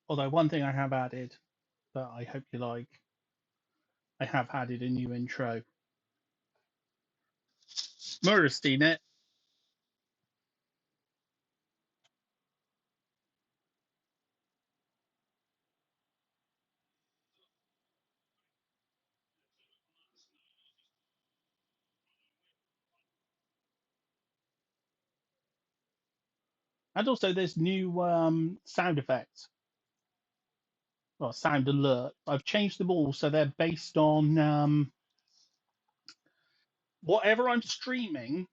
Although one thing I have added that I hope you like, I have added a new intro. Murder's seen it. And also there's new sound effects or sound alert. I've changed them all so they're based on whatever I'm streaming.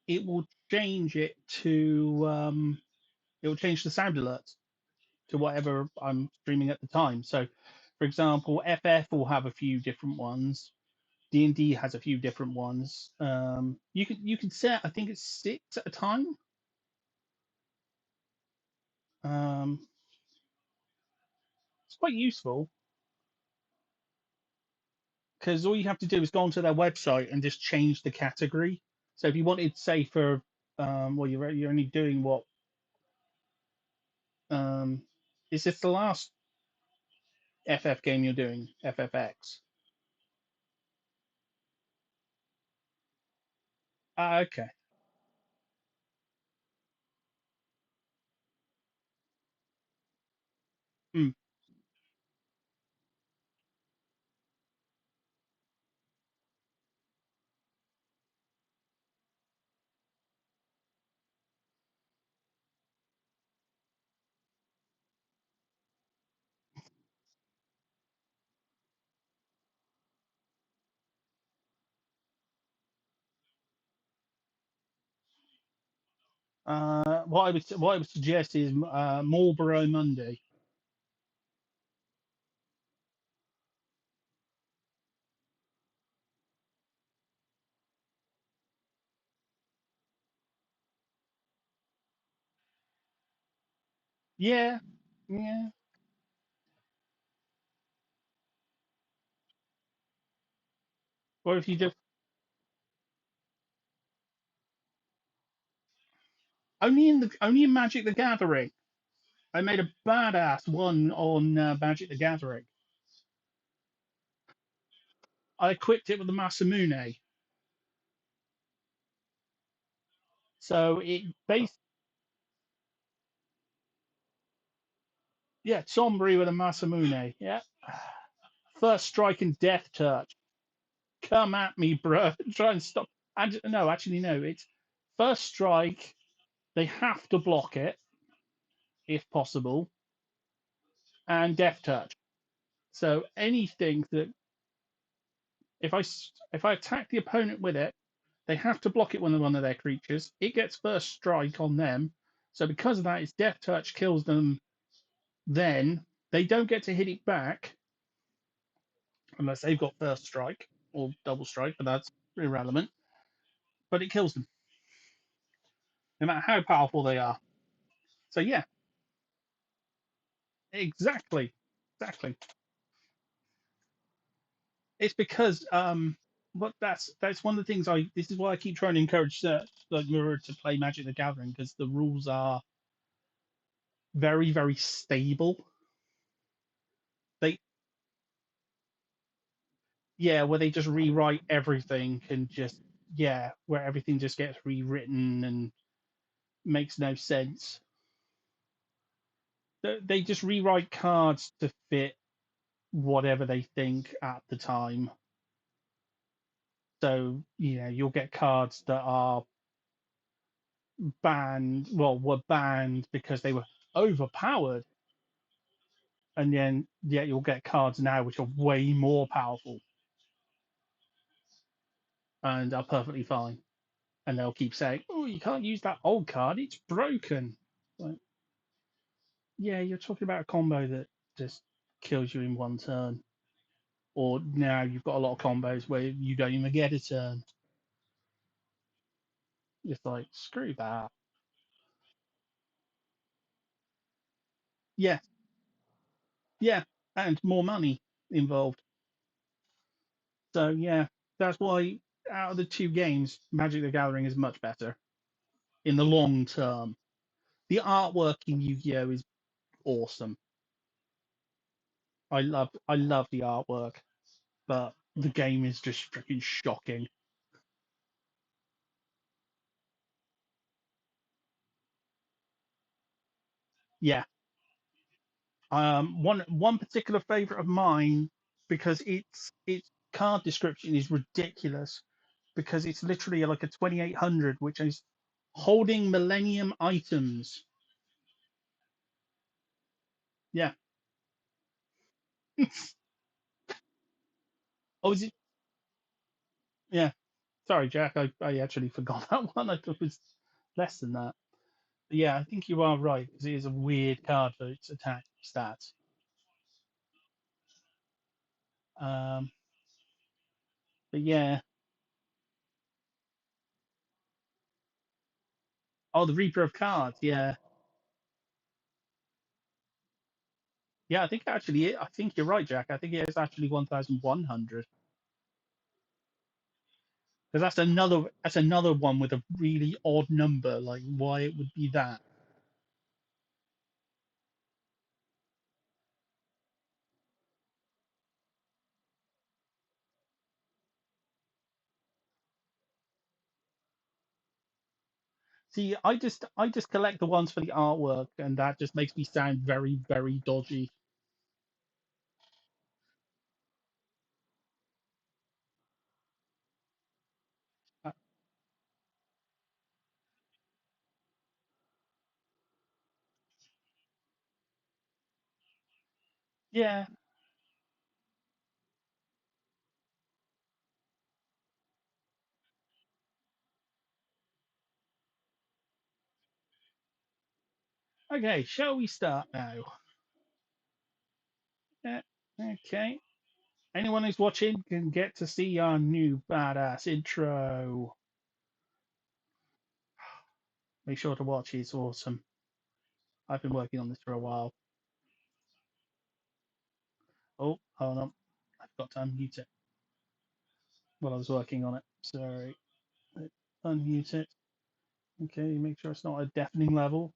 It will change it to it will change the sound alerts to whatever I'm streaming at the time. So, for example, FF will have a few different ones. D&D has a few different ones. You can set, I think it's 6 at a time. Um, it's quite useful because all you have to do is go onto their website and just change the category. So if you wanted, say, for well, you're only doing what um, is this the last FF game you're doing? FFX. Ah, okay. Hmm. What I would suggest is Marlboro Monday. Yeah, yeah. Or if you just only in Magic the Gathering. I made a badass one on Magic the Gathering. I equipped it with the Masamune. So it based yeah, Sombri with a Masamune. Yeah. First strike and death touch. Come at me, bro. Try and stop. And no, actually no, it's first strike, they have to block it if possible, and death touch. So anything that if I attack the opponent with it, they have to block it when they're one of their creatures. It gets first strike on them. So because of that, its death touch kills them. Then they don't get to hit it back unless they've got first strike or double strike, but that's irrelevant. But it kills them, no matter how powerful they are. So yeah, exactly, exactly. It's because what that's one of the things I. This is why I keep trying to encourage like Mirror to play Magic the Gathering because the rules are very very stable. They yeah, where they just rewrite everything and just yeah, where everything just gets rewritten and makes no sense. They just rewrite cards to fit whatever they think at the time. So yeah, you'll get cards that are banned, well, were banned because they were overpowered, and then yeah, you'll get cards now which are way more powerful and are perfectly fine. And they'll keep saying, "Oh, you can't use that old card; it's broken." Like, yeah, you're talking about a combo that just kills you in one turn. Or now you've got a lot of combos where you don't even get a turn. It's like, screw that. Yeah, yeah, and more money involved. So yeah, that's why out of the two games, Magic the Gathering is much better in the long term. the artwork in Yu-Gi-Oh is awesome. I love the artwork, but the game is just freaking shocking. Yeah. One particular favorite of mine, because its card description is ridiculous, because it's literally like a 2800, which is holding Millennium items. Yeah. Oh, is it? Yeah. Sorry, Jack. I actually forgot that one. I thought it was less than that. But yeah, I think you are right, because it is a weird card for its attack stats. Um, but yeah. Oh, the Reaper of Cards. Yeah. Yeah, I think actually, I think you're right, Jack. I think it is actually 1100. Because that's another one with a really odd number. Like why it would be that. See, I just collect the ones for the artwork, and that just makes me sound very, very dodgy. Uh, yeah. Okay, shall we start now? Yeah. Okay. Anyone who's watching can get to see our new badass intro. Make sure to watch. It's awesome. I've been working on this for a while. Oh, hold on. I've got to unmute it while I was working on it. Sorry. Unmute it. Okay, make sure it's not a deafening level.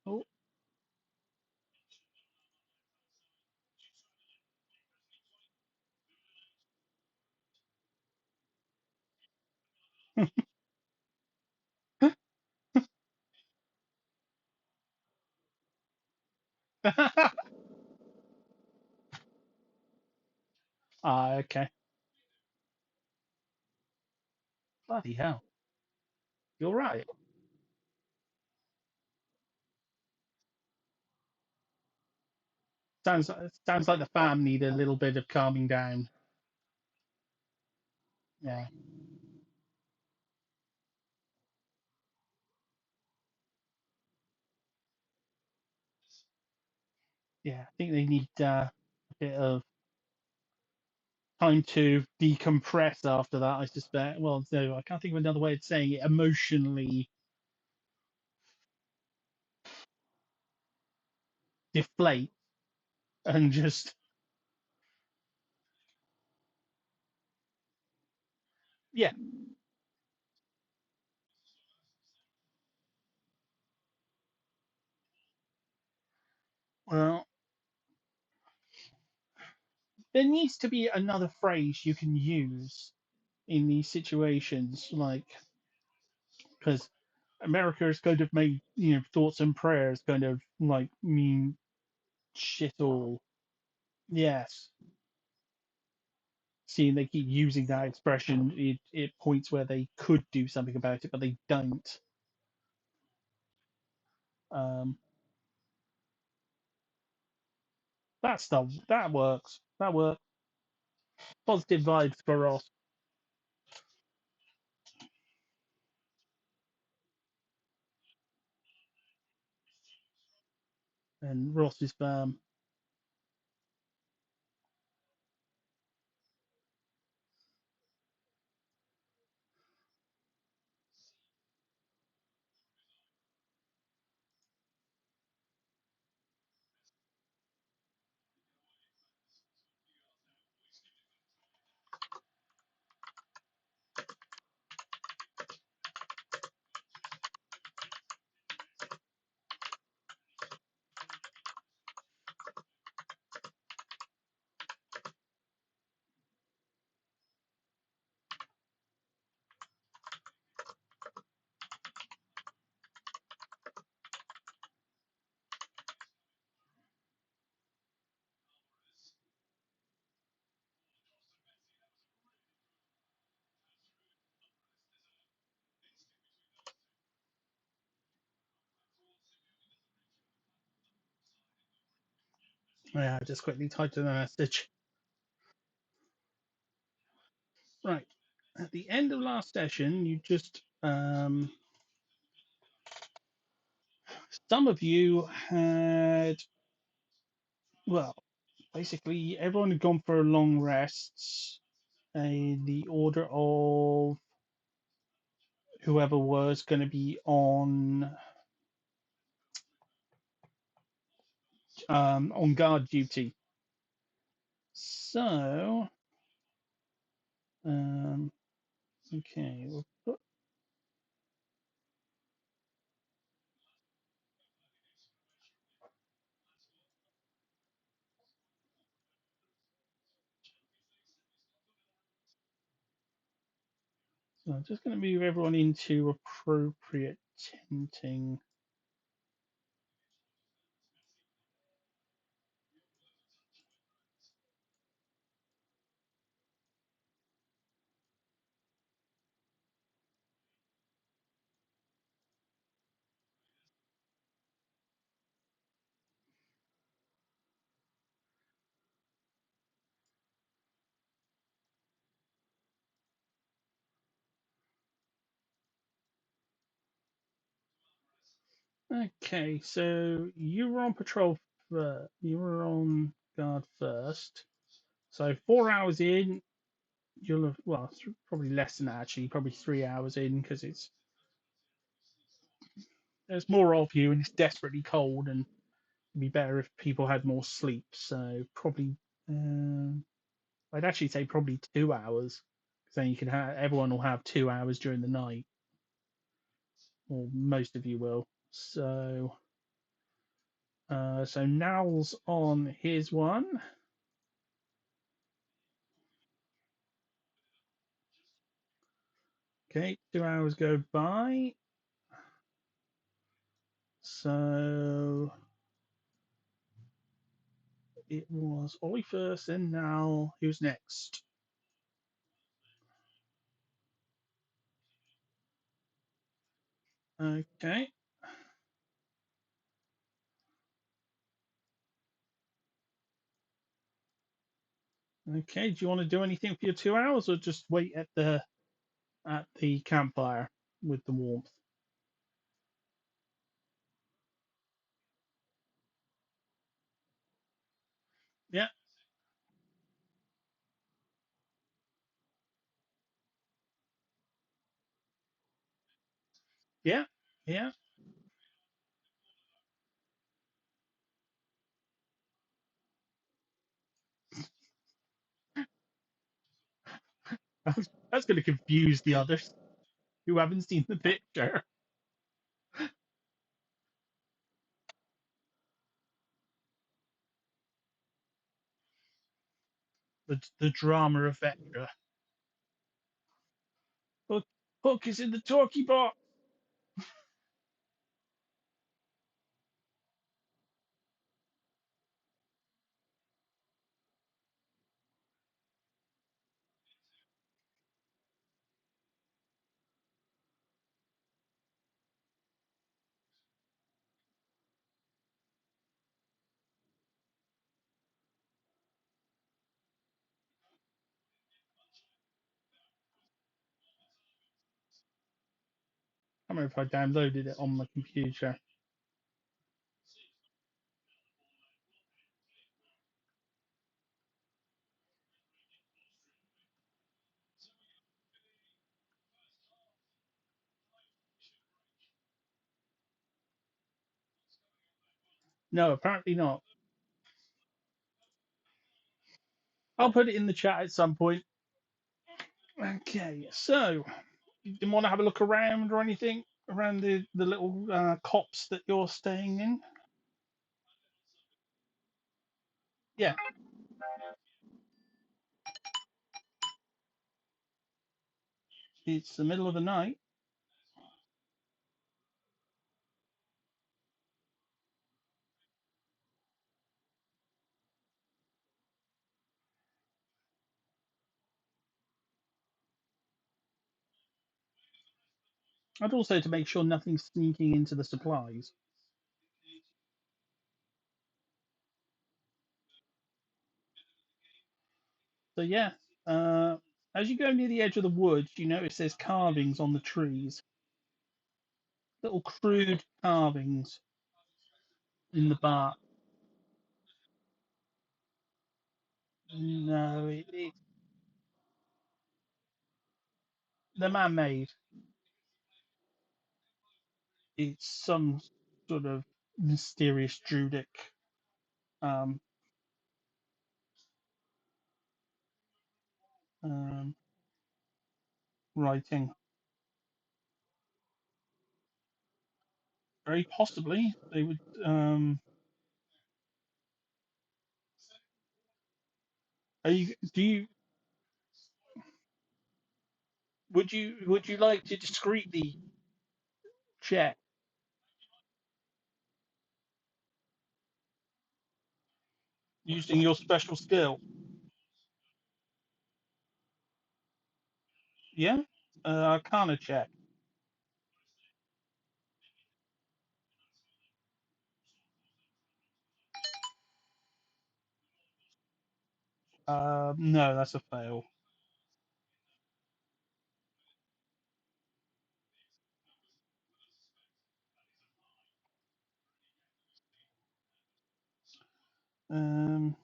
Oh. Okay. Bloody hell. You're right. Sounds like the fam need a little bit of calming down. Yeah. Yeah. I think they need a bit of time to decompress after that, I suspect. Well, no, I can't think of another way of saying it. Emotionally deflate and just, yeah. Well, there needs to be another phrase you can use in these situations, like, because America has kind of made, thoughts and prayers kind of like mean shit all. Yes. Seeing they keep using that expression, it points where they could do something about it, but they don't. Um, that stuff that works. That works. Positive vibes for Ross. And Ross is yeah. Just quickly typed in a message. Right. At the end of last session, you just some of you had, well, basically everyone had gone for long rests. In the order of whoever was going to be on guard duty. So, okay, we'll put, so I'm just going to move everyone into appropriate tenting. Okay, so you were on patrol. You were on guard first. So 4 hours in, you'll have, well, probably less than that actually, probably 3 hours in because there's more of you and it's desperately cold and it'd be better if people had more sleep. So probably, um, I'd actually say probably 2 hours because then you can have everyone will have 2 hours during the night, or most of you will. So, so Now's on his one. Okay, 2 hours go by. So it was Ollie first, and now who's next? Okay, okay. Do you want to do anything for your 2 hours, or just wait at the campfire with the warmth? Yeah, yeah, yeah. That's going to confuse the others who haven't seen the picture. The drama of Vectra. Hook, Hook is in the talkie box. I don't remember if I downloaded it on my computer. No, apparently not. I'll put it in the chat at some point. Okay, so you didn't want to have a look around or anything around the little copse that you're staying in? Yeah, it's the middle of the night. I'd also to make sure nothing's sneaking into the supplies. So yeah, uh, as you go near the edge of the woods, you notice there's carvings on the trees, little crude carvings in the bark. No, they're man-made. It's some sort of mysterious Druidic um, um, writing. Very possibly they would. Are you? Do you? Would you? Would you like to discreetly check using your special skill? Yeah. Arcana check. No, that's a fail. Um,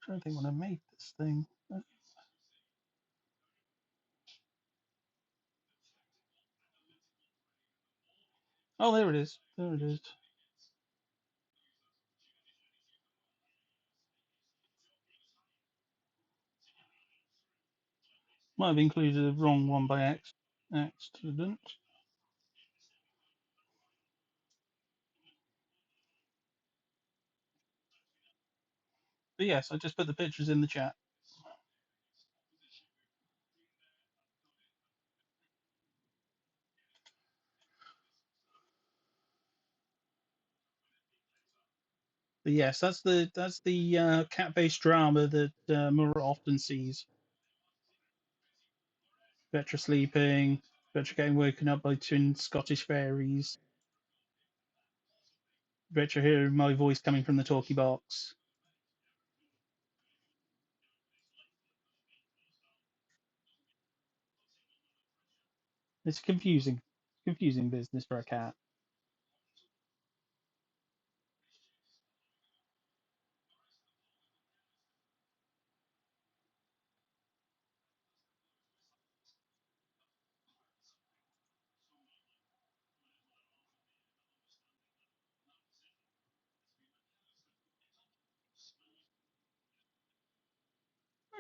trying to think when I made this thing. Oh, there it is. There it is. Might have included the wrong one by accident. But yes, I just put the pictures in the chat. But yes, that's the cat-based drama that Mura often sees. Vetra sleeping, Vetra getting woken up by twin Scottish fairies, Vetra hearing my voice coming from the talkie box. It's confusing business for a cat.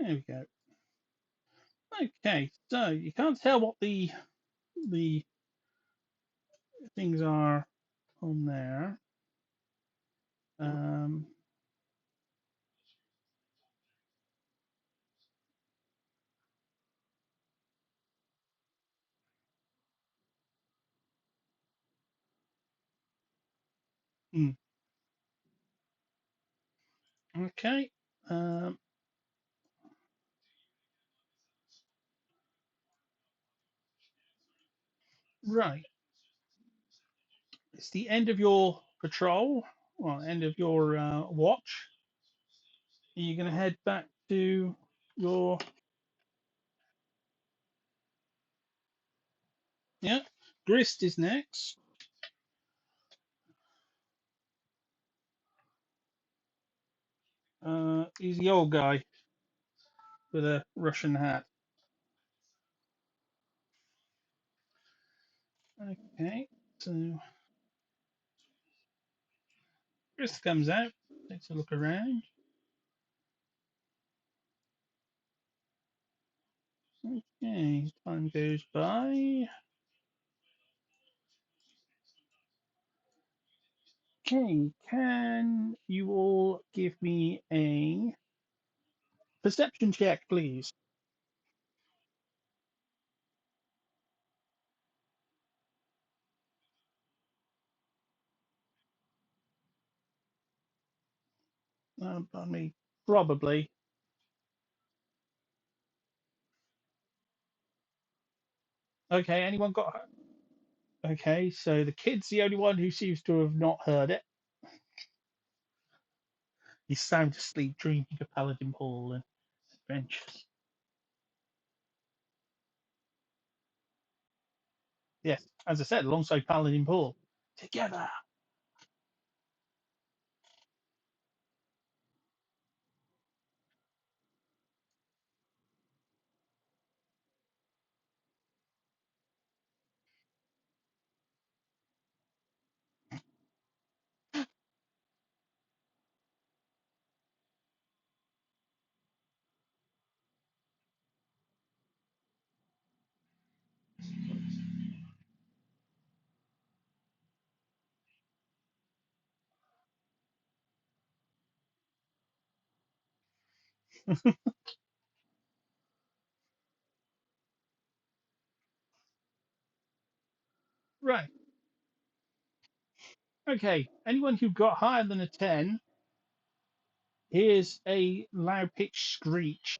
There we go. Okay, so you can't tell what the things are on there. Um, hmm, okay. Um, right. It's the end of your patrol, well, end of your watch. Are you going to head back to your Yeah. Grist is next. He's the old guy with a Russian hat. Okay. So Grist comes out, takes a look around. Okay, time goes by. Okay, can you all give me a perception check, please? I mean, probably. Okay, anyone got? Okay, so the kid's the only one who seems to have not heard it. He's sound asleep, dreaming of Paladin Hall and adventures. Yes, as I said, alongside Paladin Paul. Together. Right. Okay. Anyone who got higher than a 10, here's a loud pitched screech.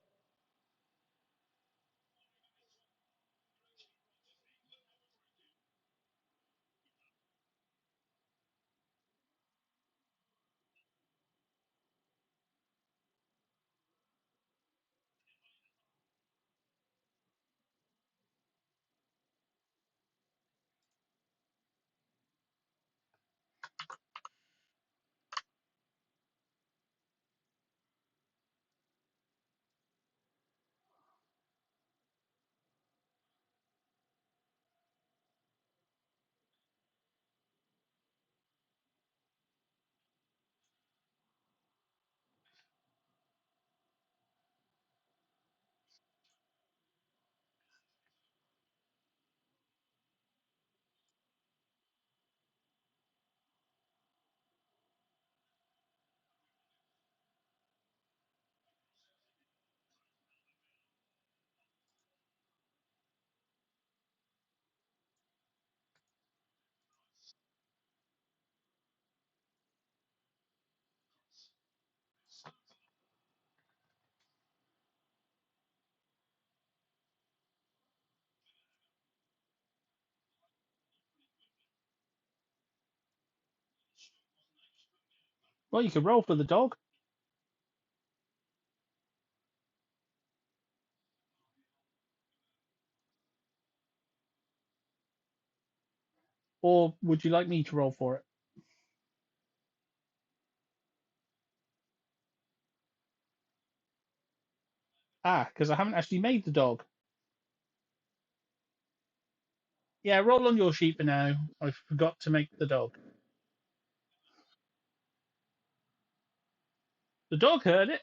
Well, you could roll for the dog, or would you like me to roll for it? Ah, because I haven't actually made the dog. Yeah, roll on your sheet for now. I forgot to make the dog. The dog heard it.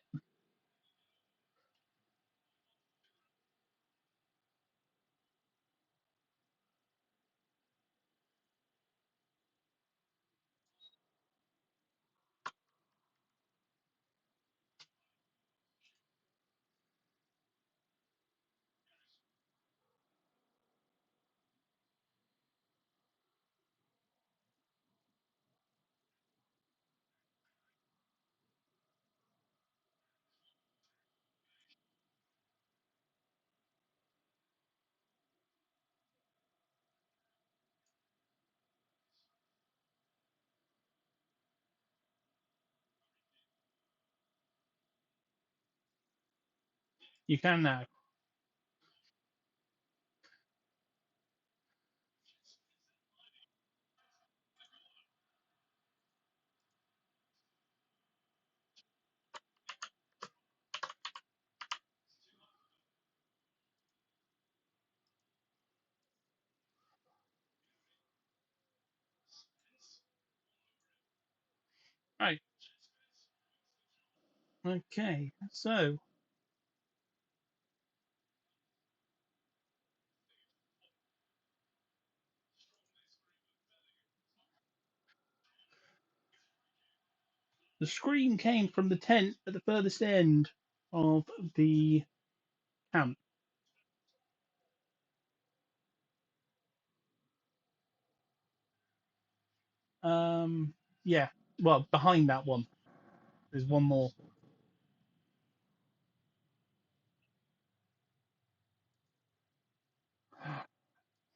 You can now. Okay, so the scream came from the tent at the furthest end of the camp. Um, yeah, well, behind that one, there's one more.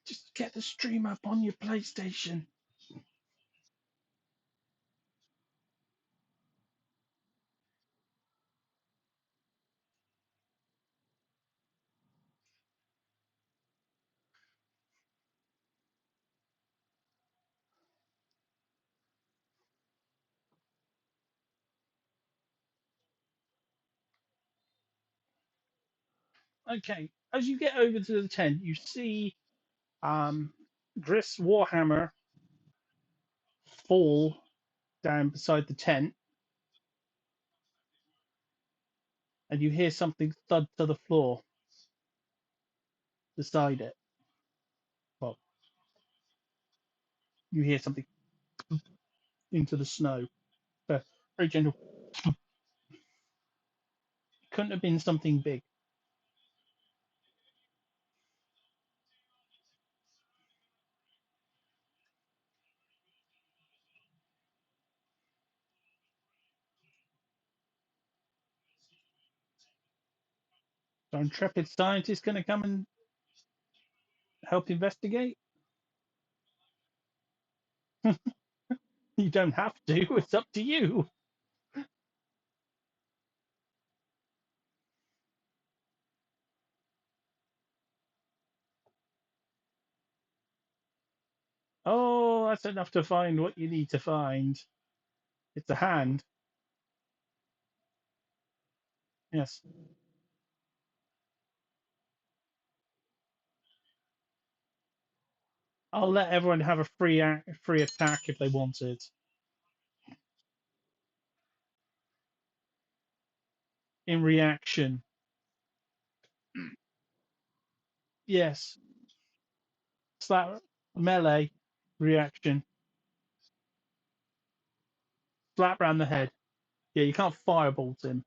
Just get the stream up on your PlayStation. Okay, as you get over to the tent, you see Drift's Warhammer fall down beside the tent, and you hear something thud to the floor beside it. Well, you hear something into the snow. Very gentle. Couldn't have been something big. So, intrepid scientist going to come and help investigate? You don't have to. It's up to you. Oh, that's enough to find what you need to find. It's a hand. Yes. I'll let everyone have a free attack if they want it. In reaction. Yes. Slap melee reaction. Slap round the head. Yeah, you can't firebolt him.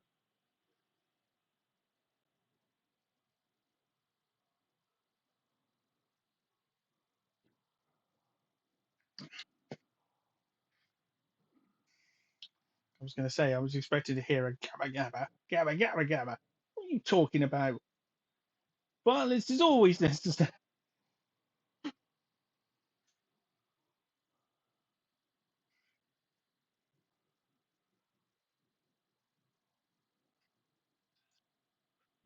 I was going to say, I was expecting to hear a gabba gabba, gabba gabba gabba. What are you talking about? Violence is always necessary.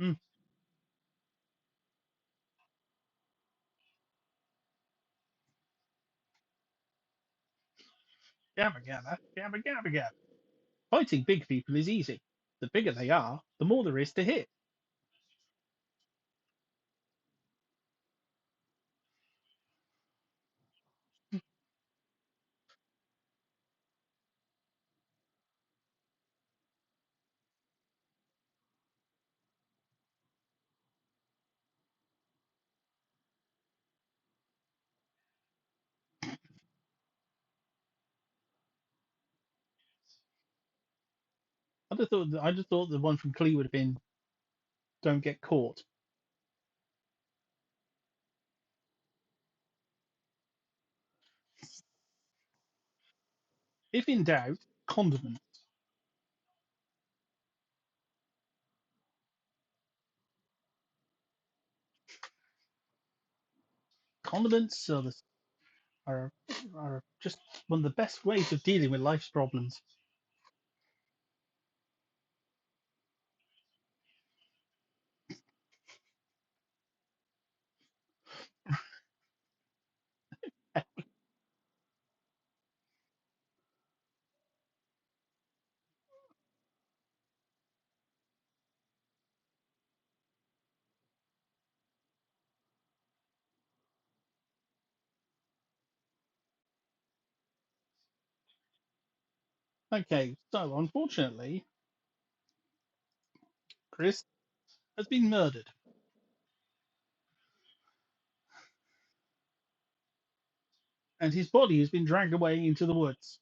Mm, gabba gabba, gabba gabba gabba. Fighting big people is easy. The bigger they are, the more there is to hit. I just thought the one from Clee would have been don't get caught. If in doubt, condiments. Condiments are are just one of the best ways of dealing with life's problems. Okay, so unfortunately, Chris has been murdered, and his body has been dragged away into the woods.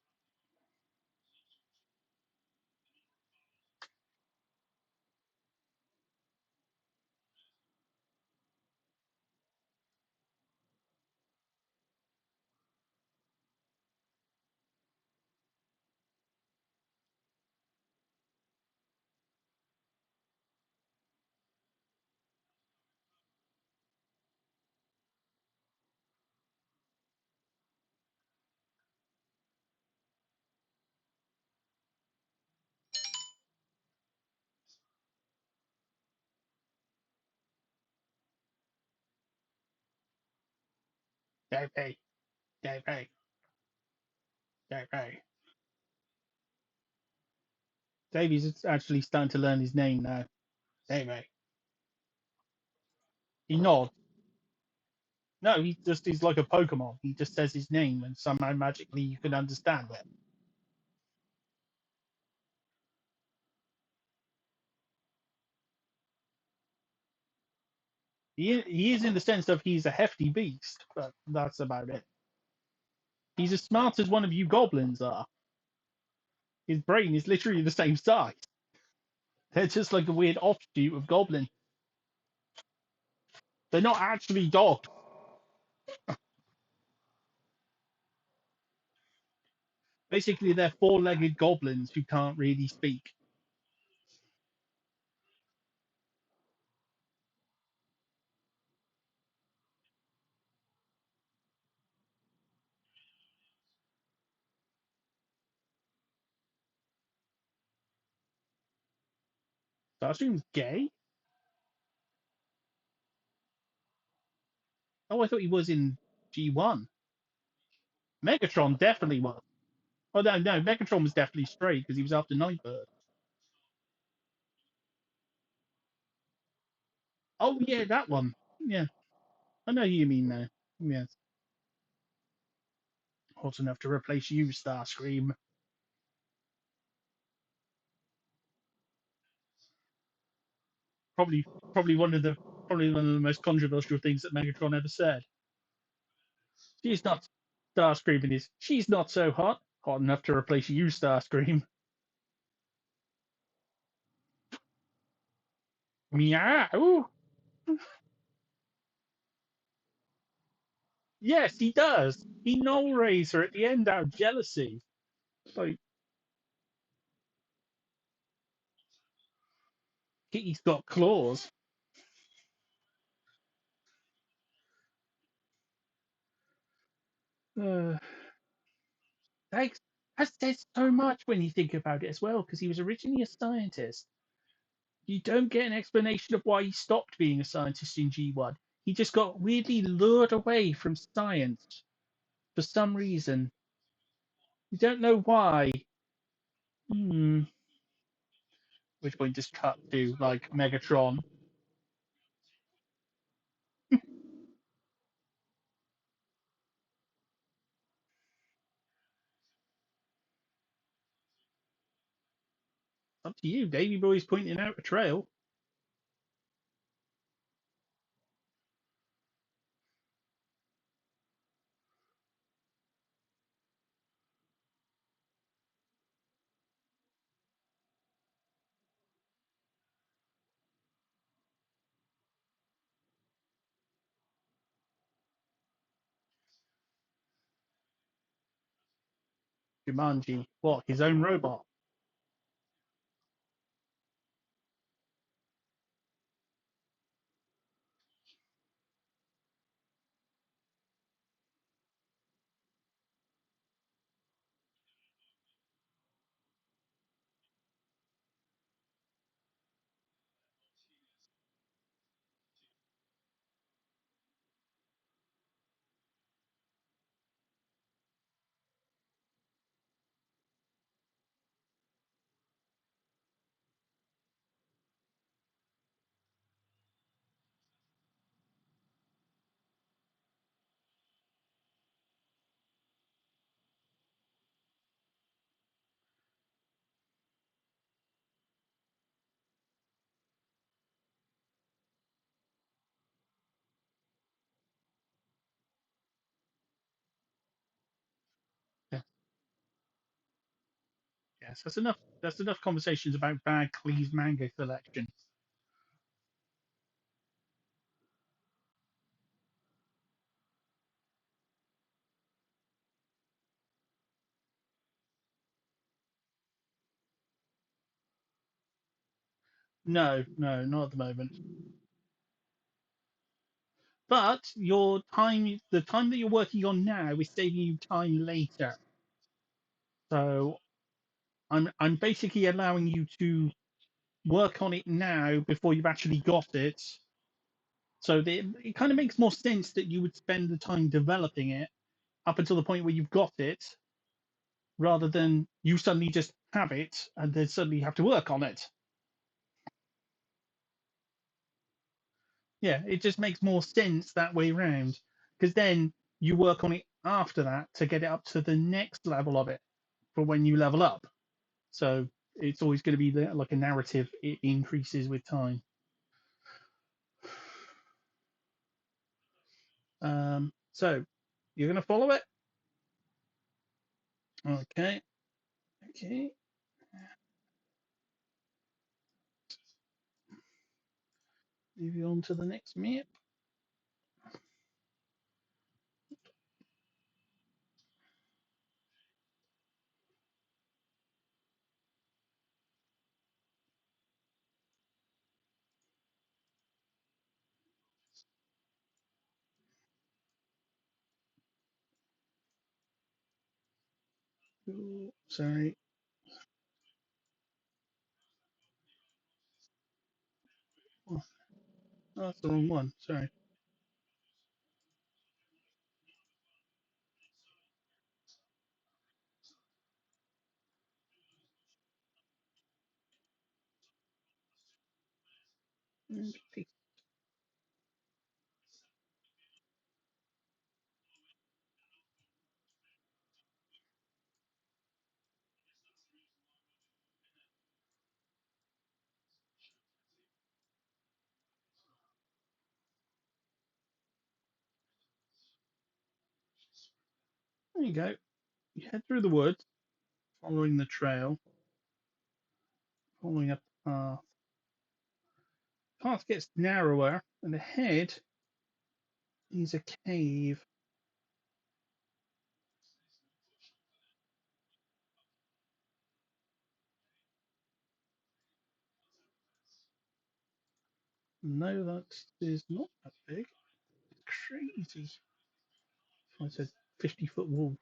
Davey, Davey, Davey. Davey's actually starting to learn his name now. Davey. He nods. No, he's like a Pokemon. He just says his name, and somehow magically you can understand it. He is in the sense of he's a hefty beast, but that's about it. He's as smart as one of you goblins are. His brain is literally the same size. They're just like a weird offshoot of goblin. They're not actually dogs. Basically, they're four-legged goblins who can't really speak. Starscream's gay? Oh, I thought he was in G1. Megatron definitely was. Oh, no, Megatron was definitely straight because he was after Nightbird. Oh, yeah, that one. Yeah, I know who you mean now. Yes. Hot enough to replace you, Starscream. Probably, probably one of the most controversial things that Megatron ever said. She's not Starscream. It is. She's not so hot. Hot enough to replace you, Starscream. Meow. Yes, he does. He null rays her at the end out of jealousy. Like Kitty's got claws. Uh, that says so much when you think about it as well, because he was originally a scientist. You don't get an explanation of why he stopped being a scientist in G1. He just got weirdly lured away from science for some reason. You don't know why. Hmm. Which point just cut to like Megatron. Up to you. Davy Boy's pointing out a trail. Jumanji. What? His own robot. yes, that's enough. That's enough conversations about bad Cleese manga selection. No, no, not at the moment. But your time, the time that you're working on now, is saving you time later. So I'm basically allowing you to work on it now before you've actually got it. So it kind of makes more sense that you would spend the time developing it up until the point where you've got it, rather than you suddenly just have it and then suddenly have to work on it. Yeah, it just makes more sense that way round, because then you work on it after that to get it up to the next level of it for when you level up. So it's always going to be like a narrative. It increases with time. So you're going to follow it. Okay. Okay. Moving on to the next map. Ooh, sorry. Oh, that's the wrong one. Sorry. There you go. You head through the woods, following the trail, following up the path. Path gets narrower, and ahead is a cave. No, that is not that big. Crazy. I said 50-foot wall.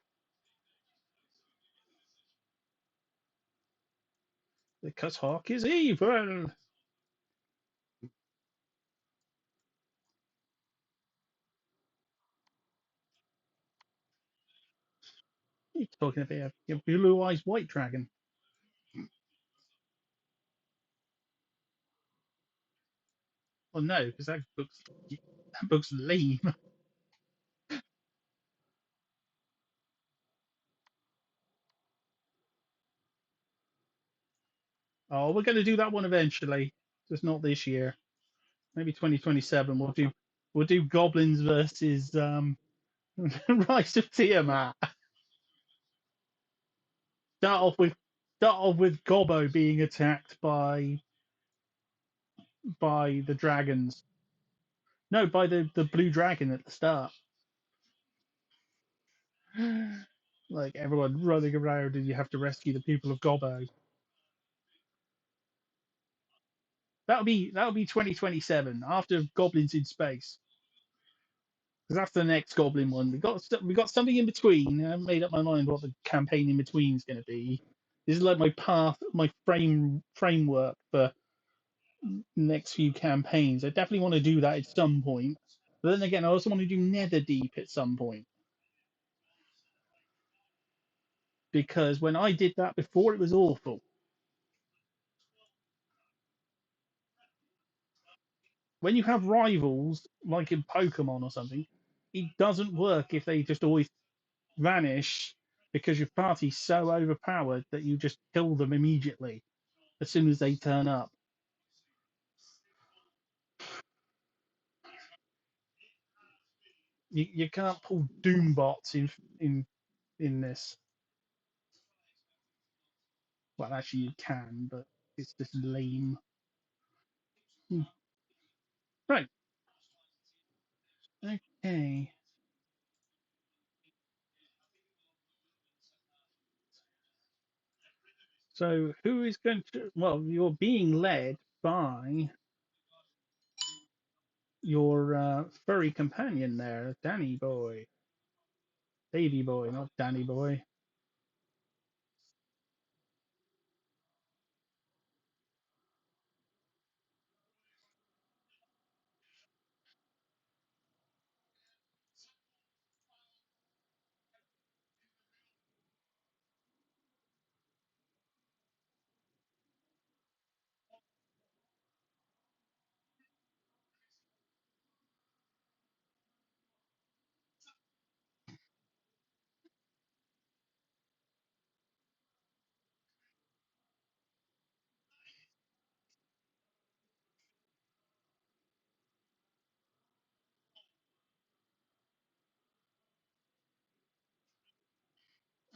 The Cutthawk is evil. What are you talking about? Your blue eyes white dragon. Well, no, because that book's lame. Oh, we're going to do that one eventually, just not this year. Maybe 2027. We'll do Goblins versus Rise of Tiamat. Start off with start off with Gobbo being attacked by the dragons. No, by the blue dragon at the start. Like everyone running around, and you have to rescue the people of Gobbo. That'll be 2027 after Goblins in Space, because that's the next Goblin one. We got something in between. I haven't made up my mind what the campaign in between is going to be. This is like my path, my framework for next few campaigns. I definitely want to do that at some point. But then again, I also want to do Netherdeep at some point, because when I did that before, it was awful. When you have rivals, like in Pokemon or something, it doesn't work if they just always vanish, because your party's so overpowered that you just kill them immediately as soon as they turn up. You can't pull Doom bots in this. Well, actually, you can, but it's just lame. Hmm. Right. Okay. So, who is going to? Well, you're being led by your furry companion there, Danny Boy, Baby Boy, not Danny Boy.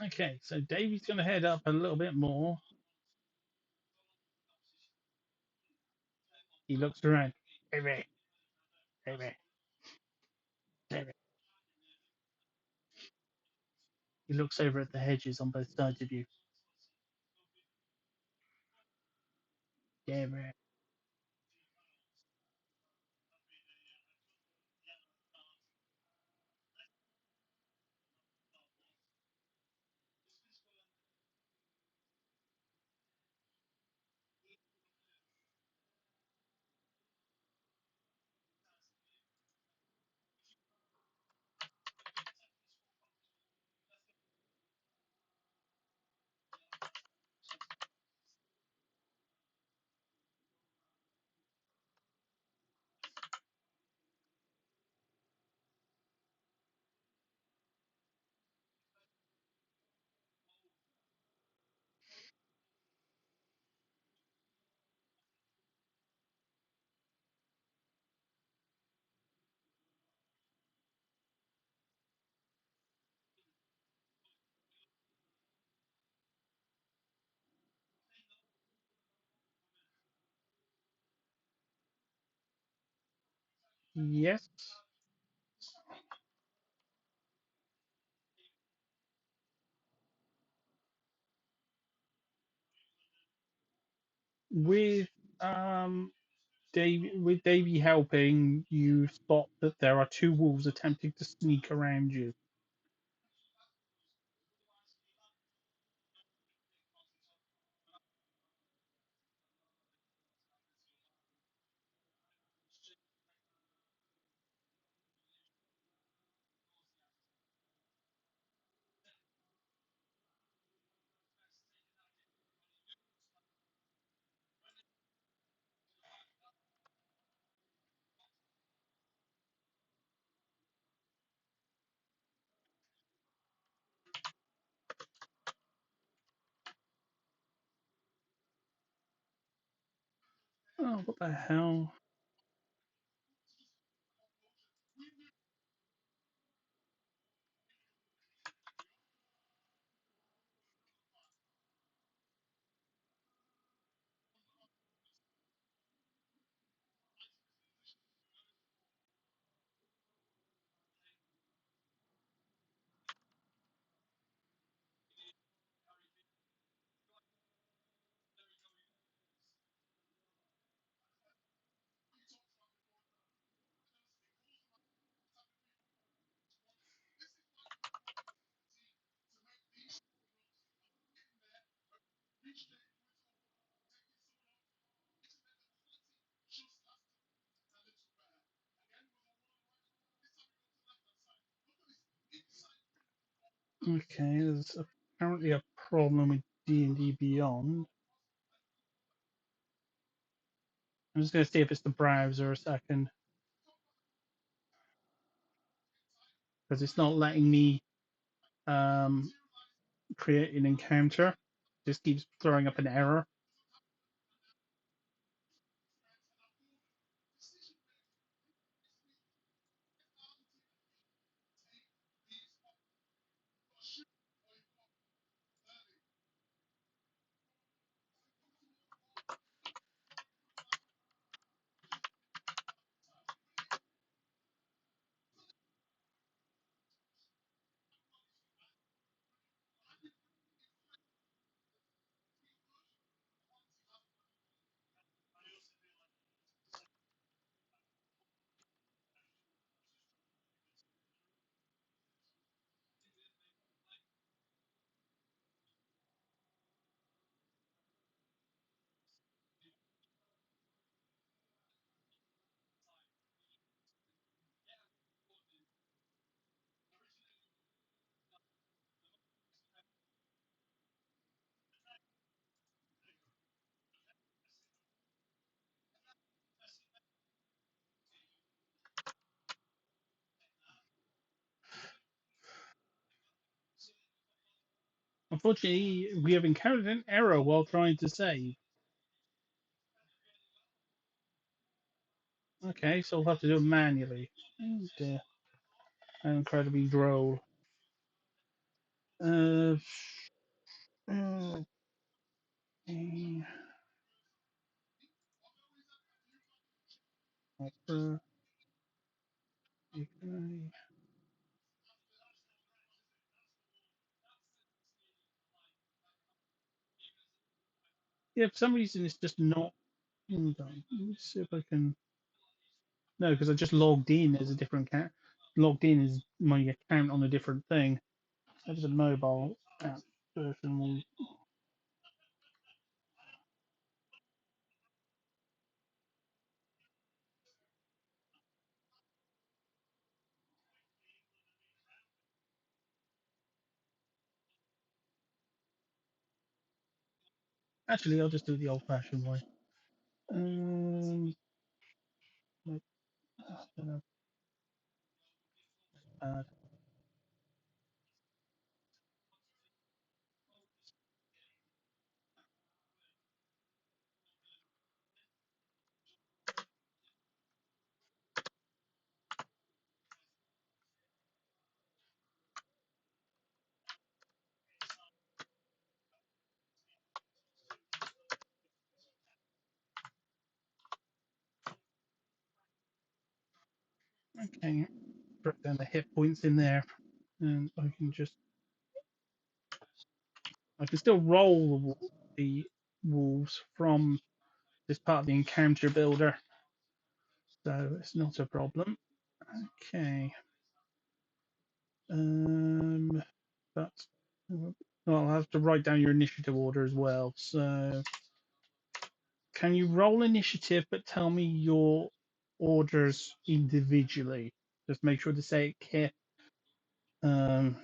Okay, so Davy's going to head up a little bit more. He looks around. Davy, Davy, Davy. He looks over at the hedges on both sides of you. Davy. Yes. With Davy helping, you spot that there are two wolves attempting to sneak around you. Oh, what the hell? Okay, there's apparently a problem with D&D Beyond. I'm just going to see if it's the browser a second, because it's not letting me um, create an encounter. Just keeps throwing up an error. Unfortunately, we have encountered an error while trying to save. Okay, so we'll have to do it manually. Oh dear. How incredibly droll. Uh, okay. Opera, okay. Yeah, for some reason it's just not. Hold on. Let's see if I can. No, because I just logged in as a different account. Logged in as my account on a different thing. That was a mobile app version. Actually, I'll just do it the old-fashioned way. Like, don't know, okay, put down the hit points in there, and I can still roll the wolves from this part of the encounter builder, so it's not a problem. Okay, but well, I'll have to write down your initiative order as well. So, can you roll initiative, but tell me your orders individually? Just make sure to say it care. Um,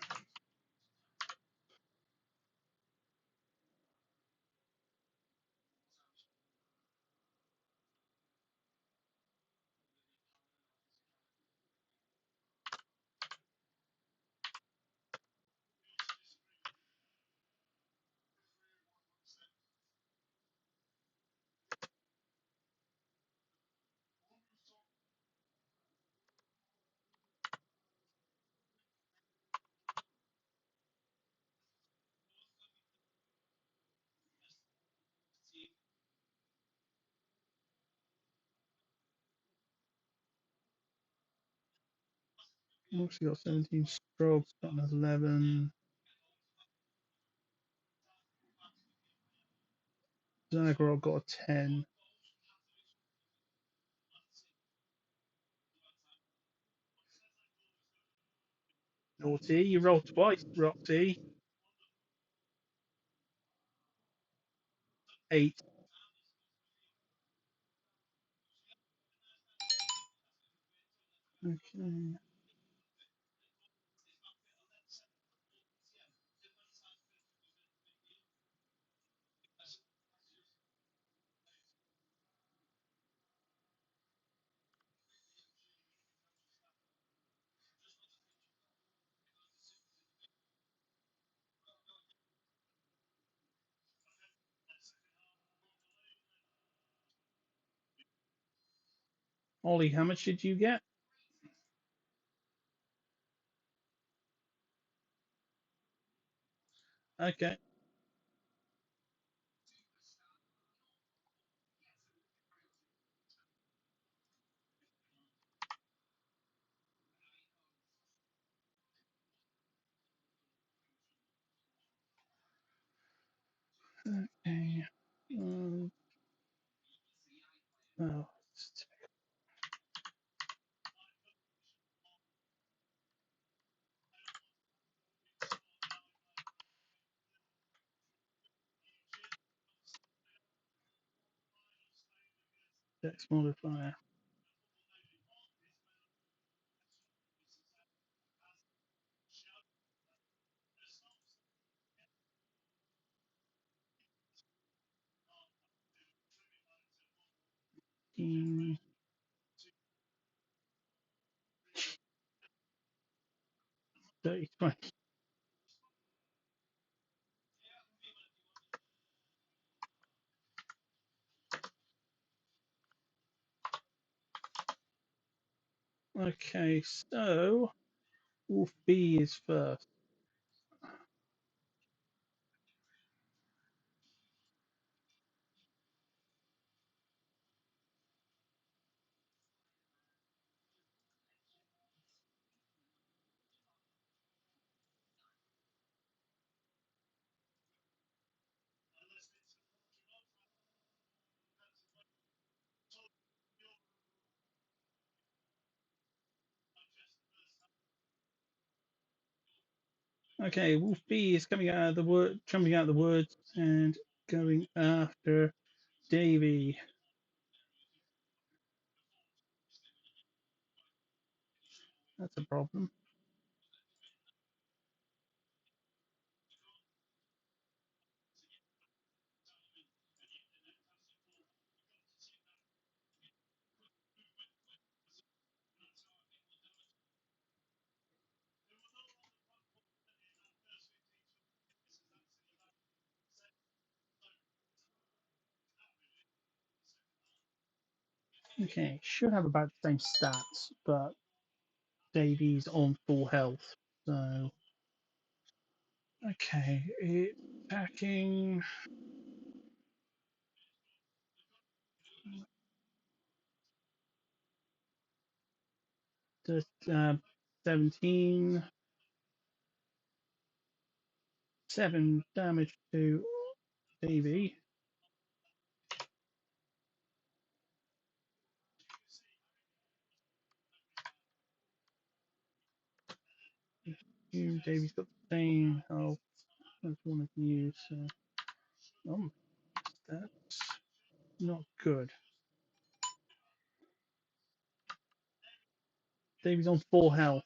Moxie got 17 strokes, got an 11. Zagro got a 10. Naughty, you rolled twice, Roxy. 8. Okay. Ollie, how much did you get? Okay. Okay. Um, oh, Dex modifier. Mm, 30, 20. Okay, so Wolf B is first. Okay, Wolf B is coming out of the wood, jumping out of the woods and going after Davy. That's a problem. Okay, should have about the same stats, but Davy's on full health. So, okay, it attacking just 17, 7 damage to Davy. Davy's got the same health as one of you, so that's not good. Davy's on full health.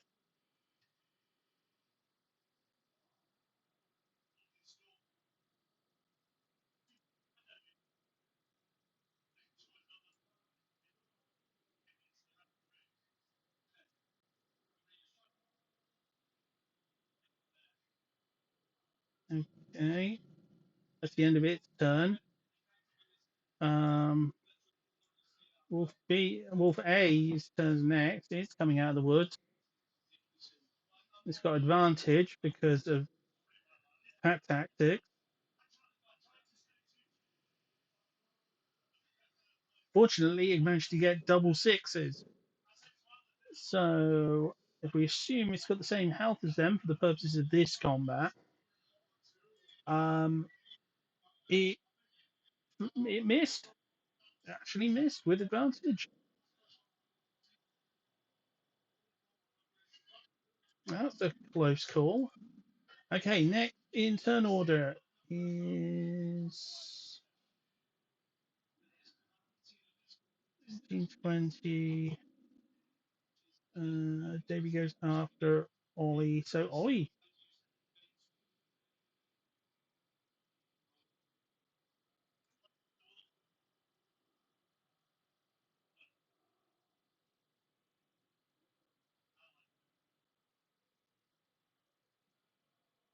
Okay, that's the end of its turn. Um, Wolf A's turn next. It's coming out of the woods. It's got advantage because of pack tactics. Fortunately, it managed to get double sixes. So if we assume it's got the same health as them for the purposes of this combat, um, it it missed. Actually missed with advantage. That's a close call. Okay, next in turn order is 20. Davy goes after Ollie. So Ollie,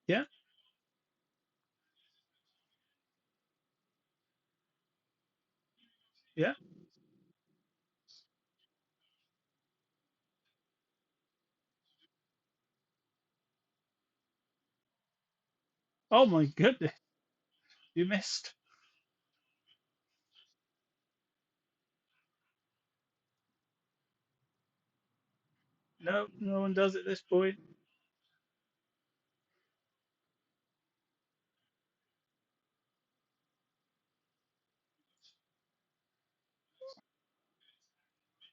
yeah, yeah. Oh my goodness, you missed. No, no one does at this point.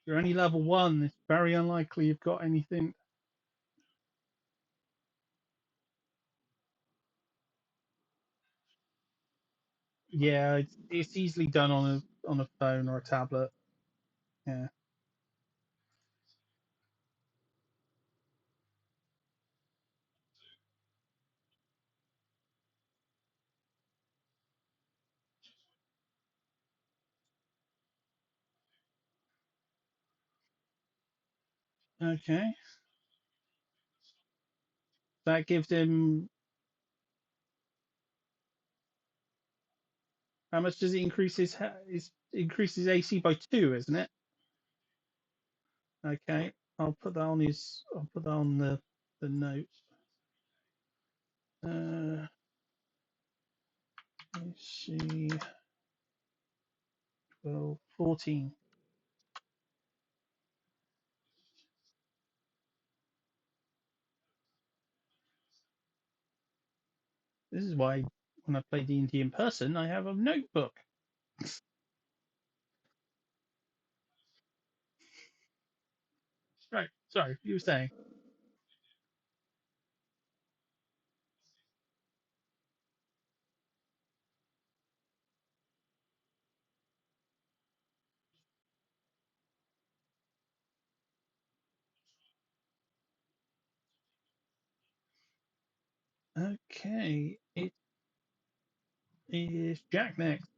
You're only level one. It's very unlikely you've got anything. Yeah, it's easily done on a phone or a tablet. Yeah. Okay. That gives him how much does it increase his increases AC by 2, isn't it? Okay. I'll put that on his. I'll put that on the note. Let's see. 12, 14. This is why when I play D&D in person, I have a notebook. Right. Sorry, you were saying. Okay, it is Jack next.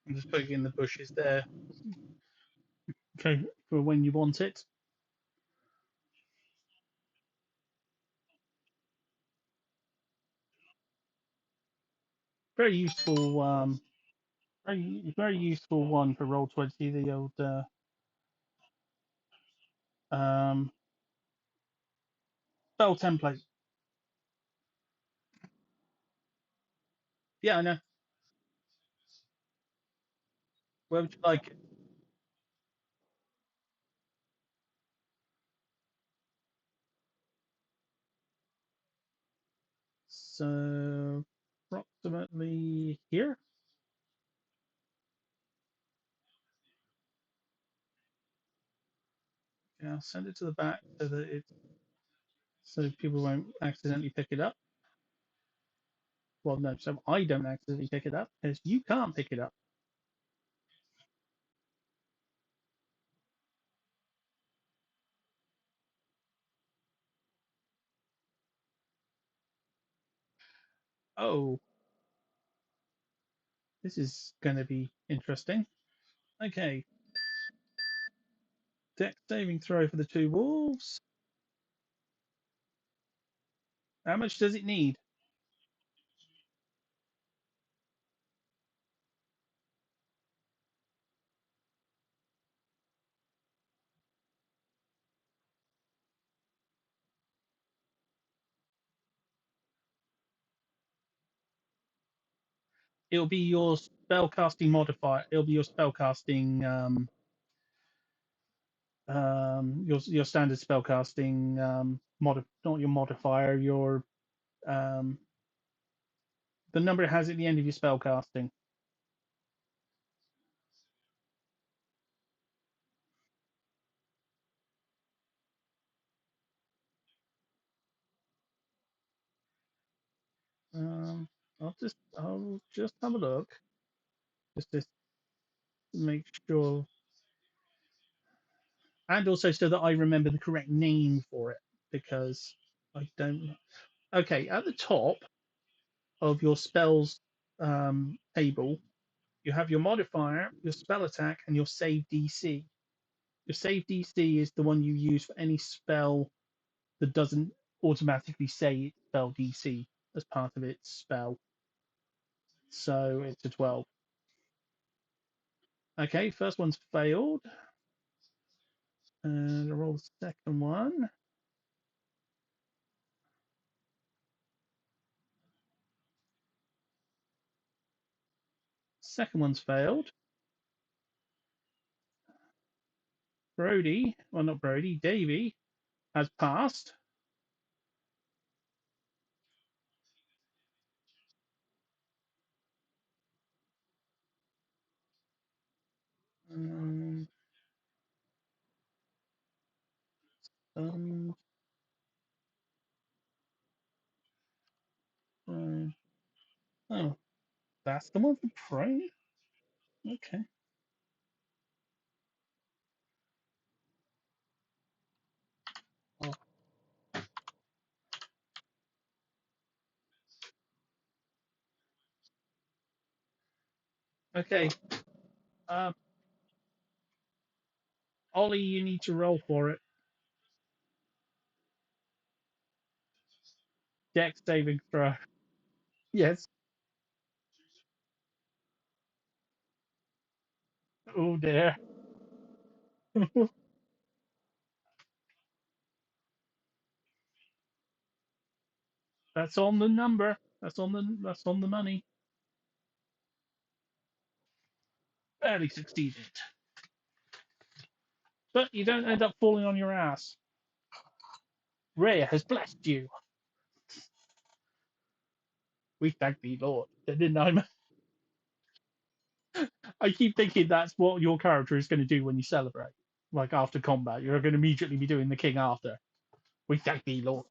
I'm just putting in the bushes there. Okay, for when you want it. Very useful. Very useful one for Roll20. The old um, spell template. Yeah, I know. Where would you like it? So approximately here. Yeah, I'll send it to the back so people won't accidentally pick it up. Well, no, so I don't accidentally pick it up because you can't pick it up. Oh, this is going to be interesting. Okay, deck saving throw for the two wolves. How much does it need? It'll be your spellcasting modifier. It'll be your spellcasting your standard spellcasting not your modifier, your um the number it has at the end of your spellcasting. Um, I'll just have a look just to make sure, and also so that I remember the correct name for it because I don't. Okay, at the top of your spells table, you have your modifier, your spell attack, and your save DC. Your save DC is the one you use for any spell that doesn't automatically say it's spell DC as part of its spell. So it's a 12. Okay, first one's failed. And I roll the second one. Second one's failed. Brody, well, not Brody, Davy has passed. Um, uh, oh, that's the one for Prey? Okay. Oh, okay. Um, Ollie, you need to roll for it. Dex saving throw. Yes. Oh dear. That's on the number. That's on the money. Barely succeeded. But you don't end up falling on your ass. Rhea has blessed you. We thank thee, Lord. Didn't I? I keep thinking that's what your character is going to do when you celebrate. Like after combat, you're going to immediately be doing the King Arthur. We thank thee, Lord.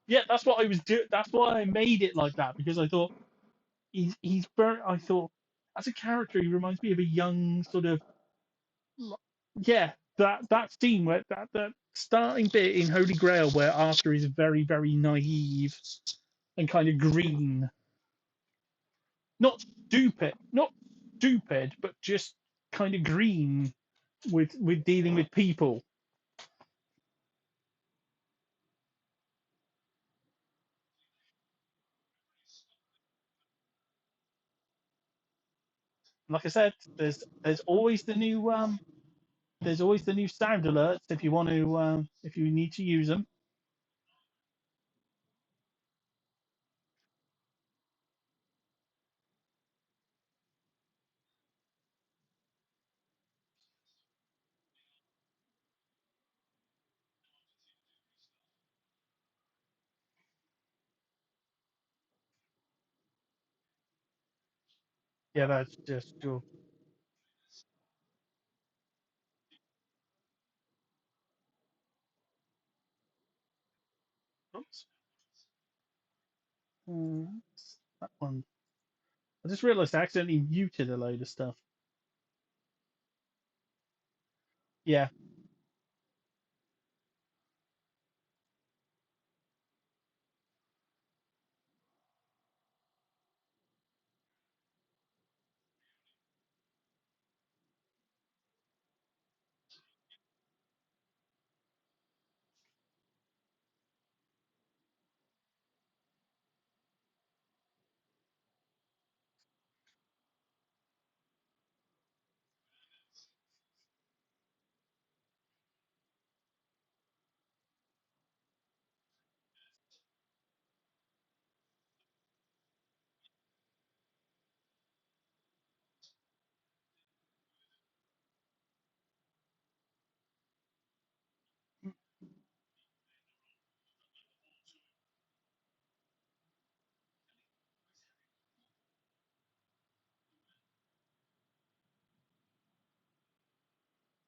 Yeah, that's what I was doing. That's why I made it like that because I thought he's very. I thought as a character he reminds me of a young sort of yeah. That scene where that starting bit in Holy Grail where Arthur is very very naive and kind of green, not stupid, but just kind of green with dealing with people. Like I said, there's always the new there's always the new sound alerts if you want to if you need to use them. Yeah, that's just cool. Oops. Mm, that one. I just realised I accidentally muted a load of stuff. Yeah,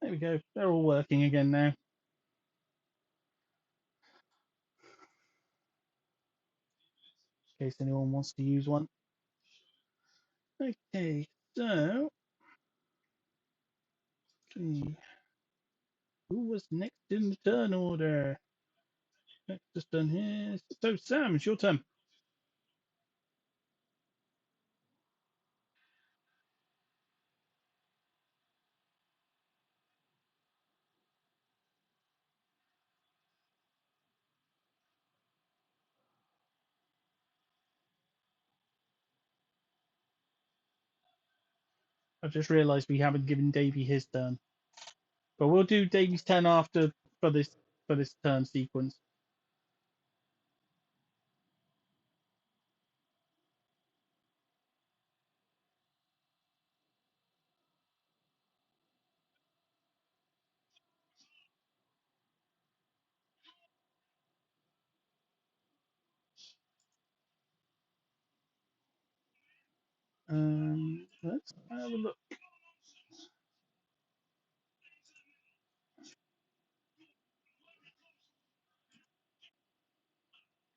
there we go. They're all working again now. In case anyone wants to use one. Okay, so hmm, who was next in the turn order? Next is done here. So Sam, it's your turn. I've just realised we haven't given Davey his turn, but we'll do Davey's turn after for this for this turn sequence. Let's have a look.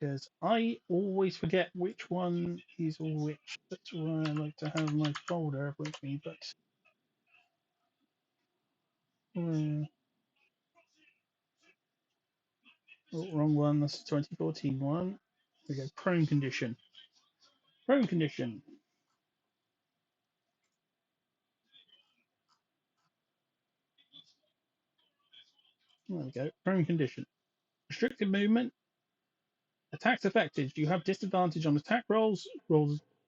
because I always forget which one is which. That's why I like to have my folder with me. But uh, oh, wrong one. That's the 2014 one. We go prone condition. Prone condition. There we go. Prone condition. Restricted movement. Attacks affected. You have disadvantage on attack rolls.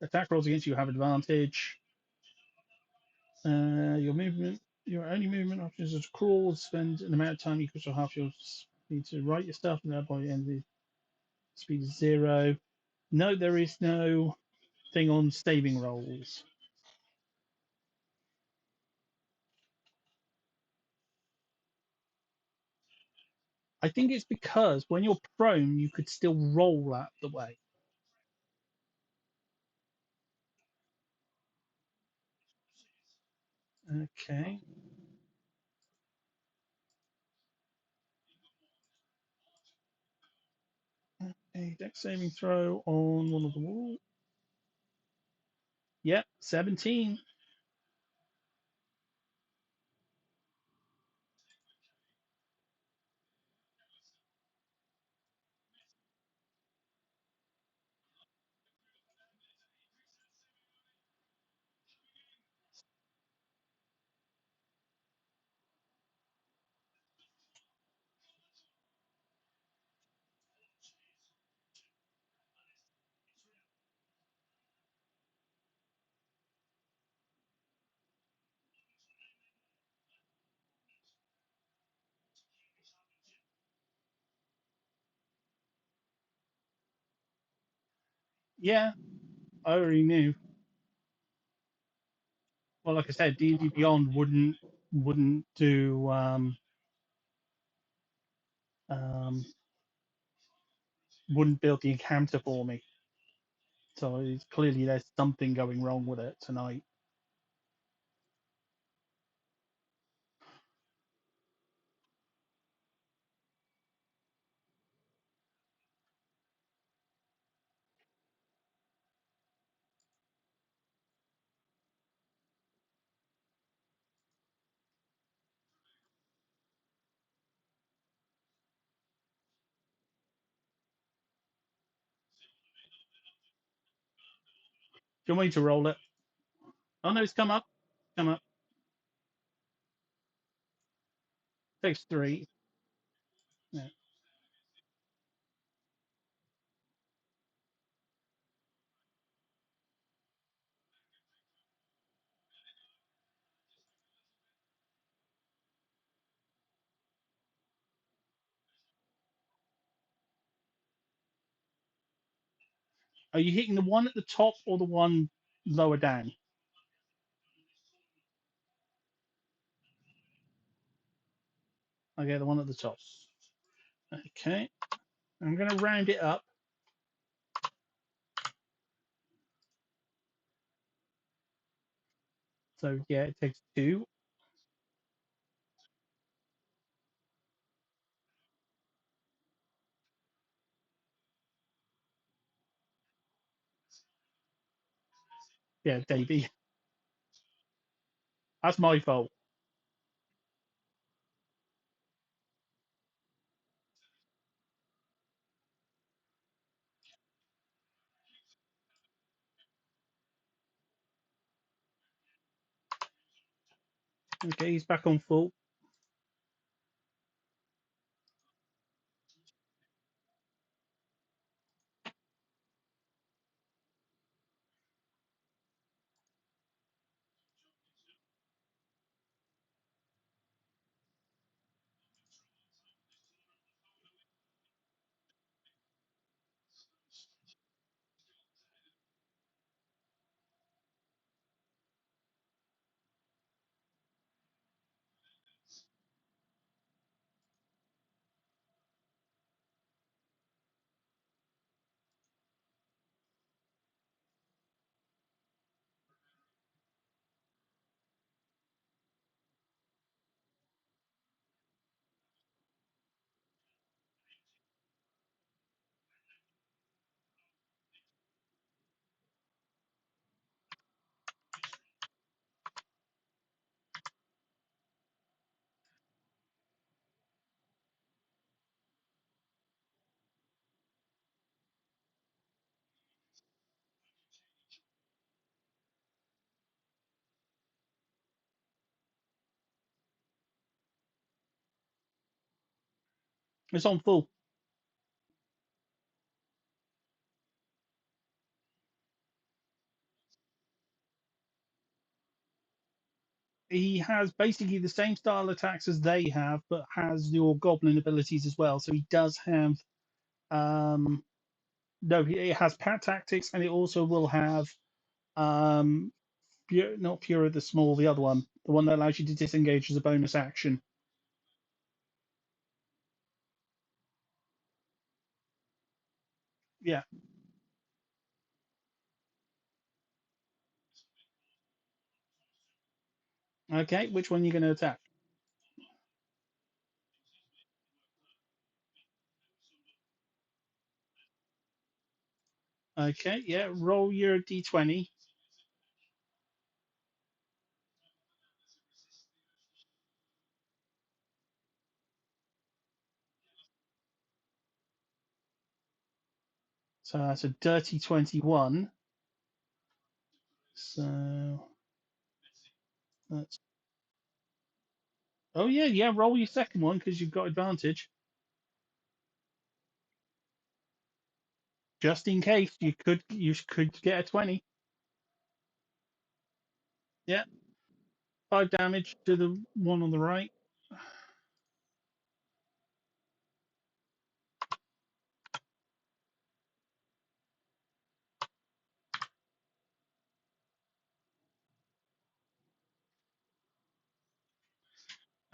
Attack rolls against you have advantage. Your movement. Your only movement option is to crawl. Spend an amount of time equal to half your speed to write your stuff, and thereby end the speed is 0. No, there is no thing on saving rolls. I think it's because when you're prone, you could still roll out the way. Okay. A dex saving throw on one of the walls. Yep, 17. Yeah, I already knew. Well, like I said, D&D Beyond wouldn't do um, wouldn't build the encounter for me. So it's clearly there's something going wrong with it tonight. Do you want me to roll it? Oh no, it's come up. Come up. Takes 3. Yeah. Are you hitting the one at the top or the one lower down? Okay, the one at the top. Okay. I'm going to round it up. So yeah, it takes 2. Yeah, Davey. That's my fault. Okay, he's back on full. It's on full. He has basically the same style attacks as they have, but has your goblin abilities as well. So he does have no, it has pat tactics, and it also will have not Pure of the Small, the other one, the one that allows you to disengage as a bonus action. Yeah. Okay. Which one are you going to attack? Okay. Yeah. Roll your d20. So that's a dirty 21. So that's. Oh yeah, yeah. Roll your second one because you've got advantage, just in case you could get a 20. Yeah. 5 damage to the one on the right.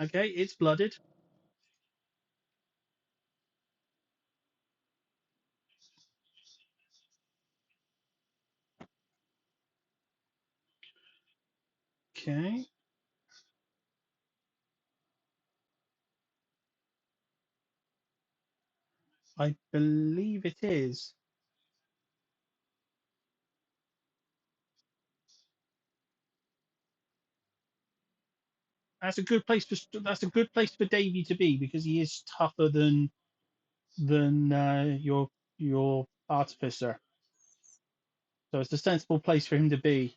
Okay, it's blooded. Okay, I believe it is. That's a good place for Davy to be because he is tougher than your artificer. So it's a sensible place for him to be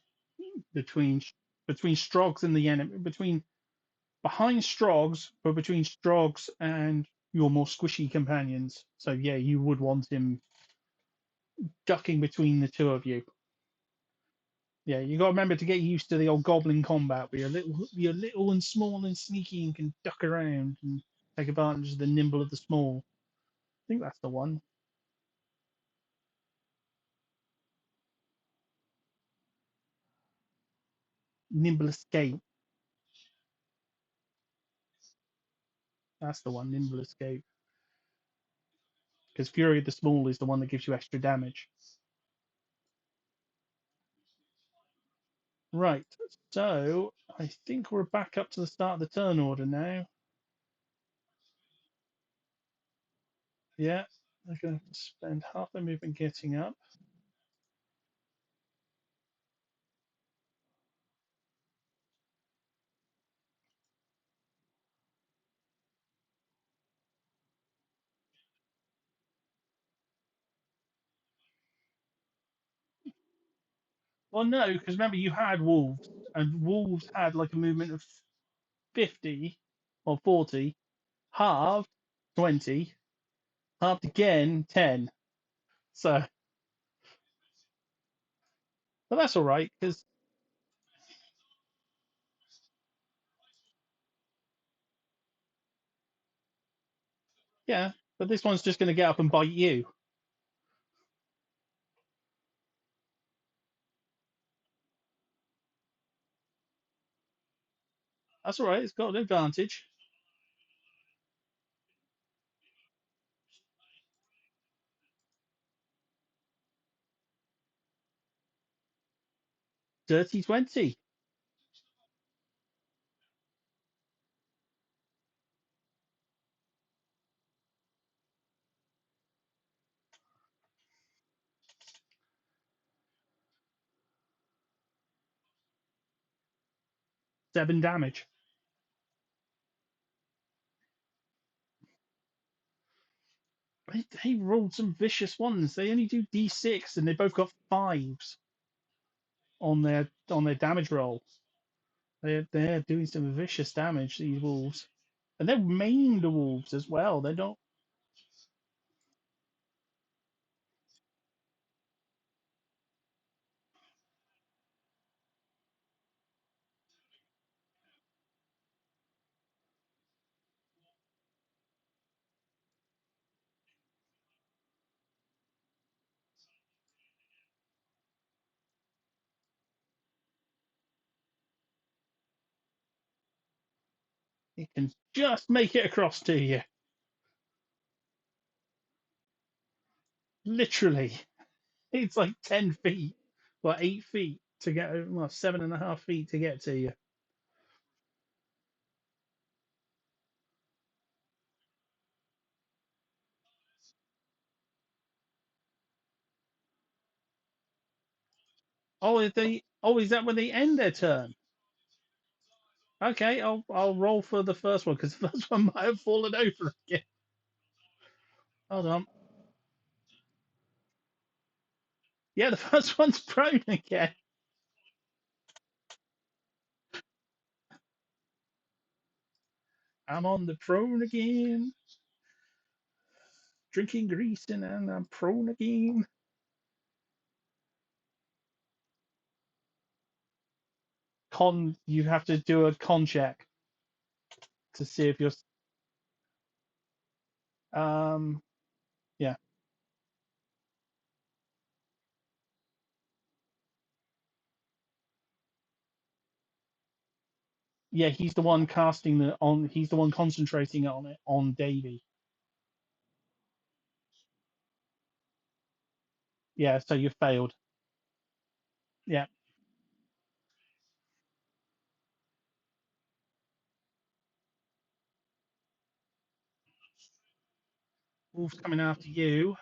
between between Strogs and the enemy, between behind Strogs, but between Strogs and your more squishy companions. So yeah, you would want him ducking between the two of you. Yeah, you got to remember to get used to the old goblin combat where you're little and small and sneaky and can duck around and take advantage of the nimble of the small. I think that's the one. Nimble escape. That's the one. Nimble escape. Because Fury of the Small is the one that gives you extra damage. Right. So I think we're back up to the start of the turn order now. Yeah. I'm going to spend half the movement getting up. Well, no, because remember you had wolves, and wolves had like a movement of 50 or 40, halved 20, halved again 10. So, but that's all right because yeah, but this one's just going to get up and bite you. That's all right. It's got an advantage. Dirty 20. 7 damage. They rolled some vicious ones. They only do d6, and they both got fives on their damage roll. They're doing some vicious damage. These wolves, and they're maimed wolves as well. They're not. It can just make it across to you. Literally. It's like 10 feet, well, 8 feet to get, well, 7.5 feet to get to you. Oh, is that when they end their turn? Okay, I'll roll for the first one because the first one might have fallen over again. Hold on. Yeah, the first one's prone again. I'm on the prone again. Drinking grease and I'm prone again. You have to do a con check to see if you're. Um, yeah, yeah. He's the one casting the on. He's the one concentrating on it on Davy. Yeah, so you failed. Yeah, wolf's coming after you.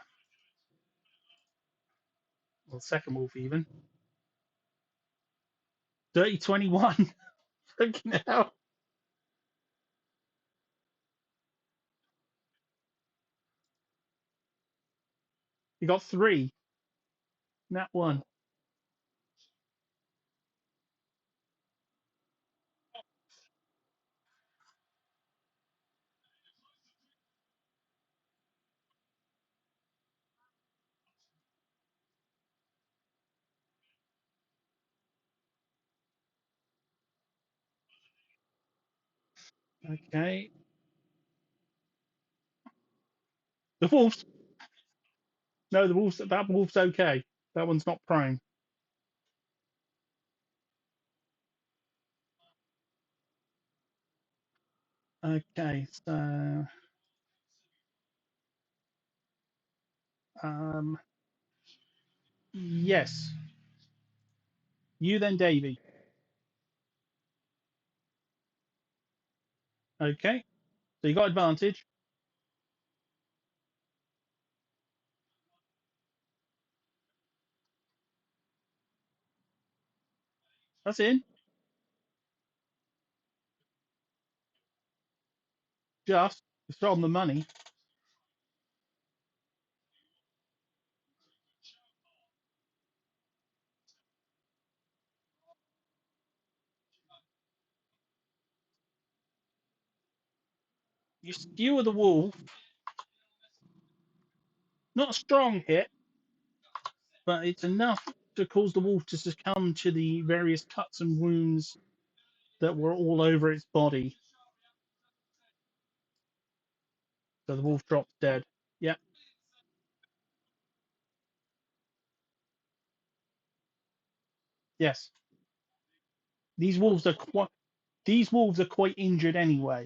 Well, second wolf even. Dirty 21. Freaking hell. You got three. That one. Okay. The wolf's. No, the wolf's. That wolf's okay. That one's not prone. Okay, so um, yes. You then, Davy. Okay. So you got advantage. That's in. Just. It's on the money. You skewer the wolf. Not a strong hit, but it's enough to cause the wolf to succumb to the various cuts and wounds that were all over its body. So the wolf drops dead. Yeah. Yes. These wolves are quite injured anyway.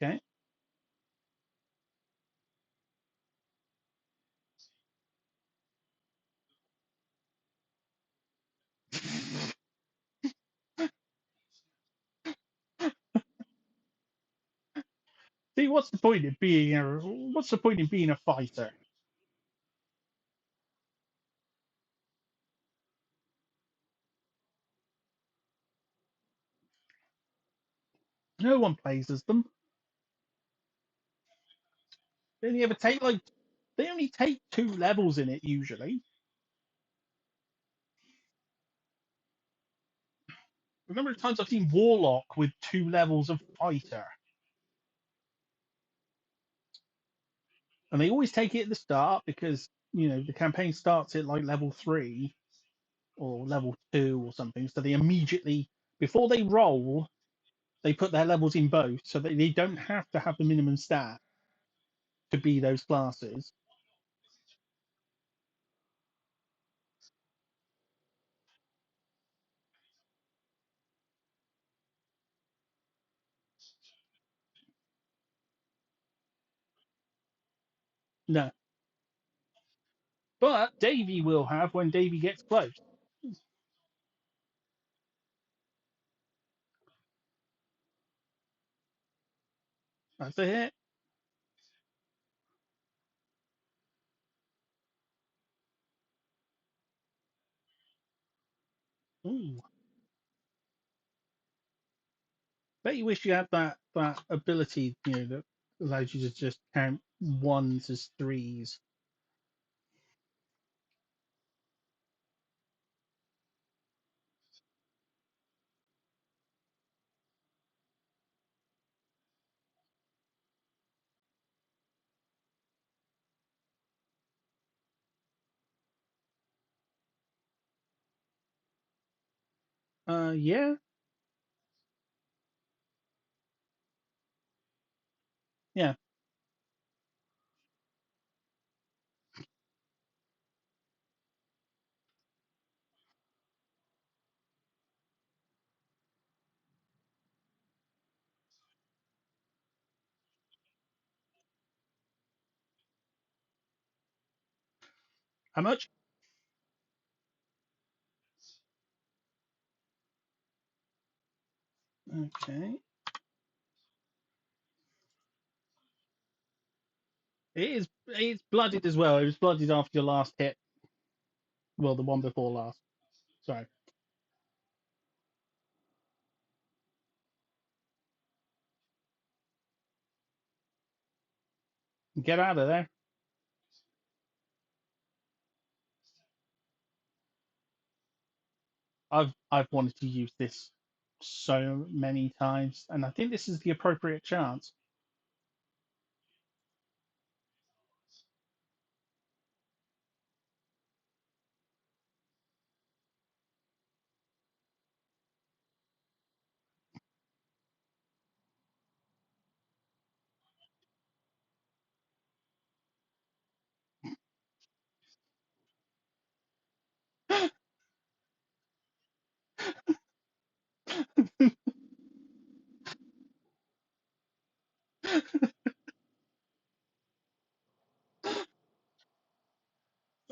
Okay. See, what's the point in being a fighter? No one plays as them. They only ever take like they only take 2 levels in it usually. Remember the times I've seen Warlock with 2 levels of fighter, and they always take it at the start because the campaign starts at like level 3, or level 2 or something. So they immediately, before they roll, they put their levels in both, so that they don't have to have the minimum stat to be those classes. No, but Davy will have when Davy gets close. That's a hit. Ooh. Bet you wish you had that ability, that allows you to just count ones as threes. Yeah, yeah. How much? Okay. It's blooded as well. It was blooded after your last hit. Well, the one before last. Sorry. Get out of there. I've wanted to use this so many times, and I think this is the appropriate chance.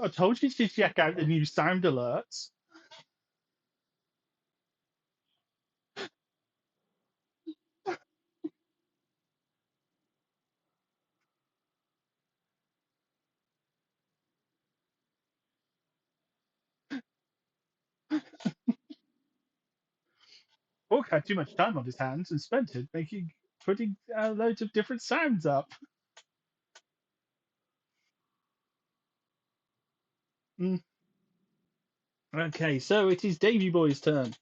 I told you to check out the new sound alerts. Hawk had too much time on his hands and spent it putting loads of different sounds up. Mm. Okay, so it is Davy Boy's turn.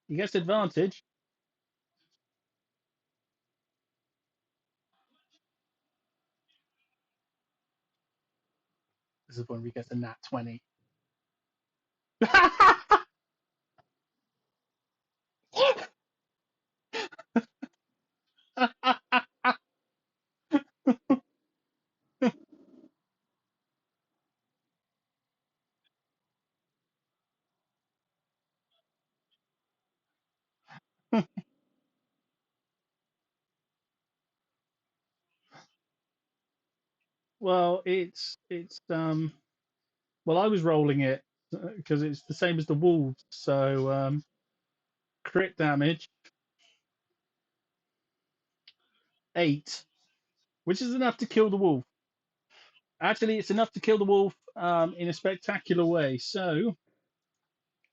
He gets advantage. This is when we get a nat 20. Well, well, I was rolling it because it's the same as the wolves. So crit damage 8, which is enough to kill the wolf. Actually, it's enough to kill the wolf in a spectacular way. So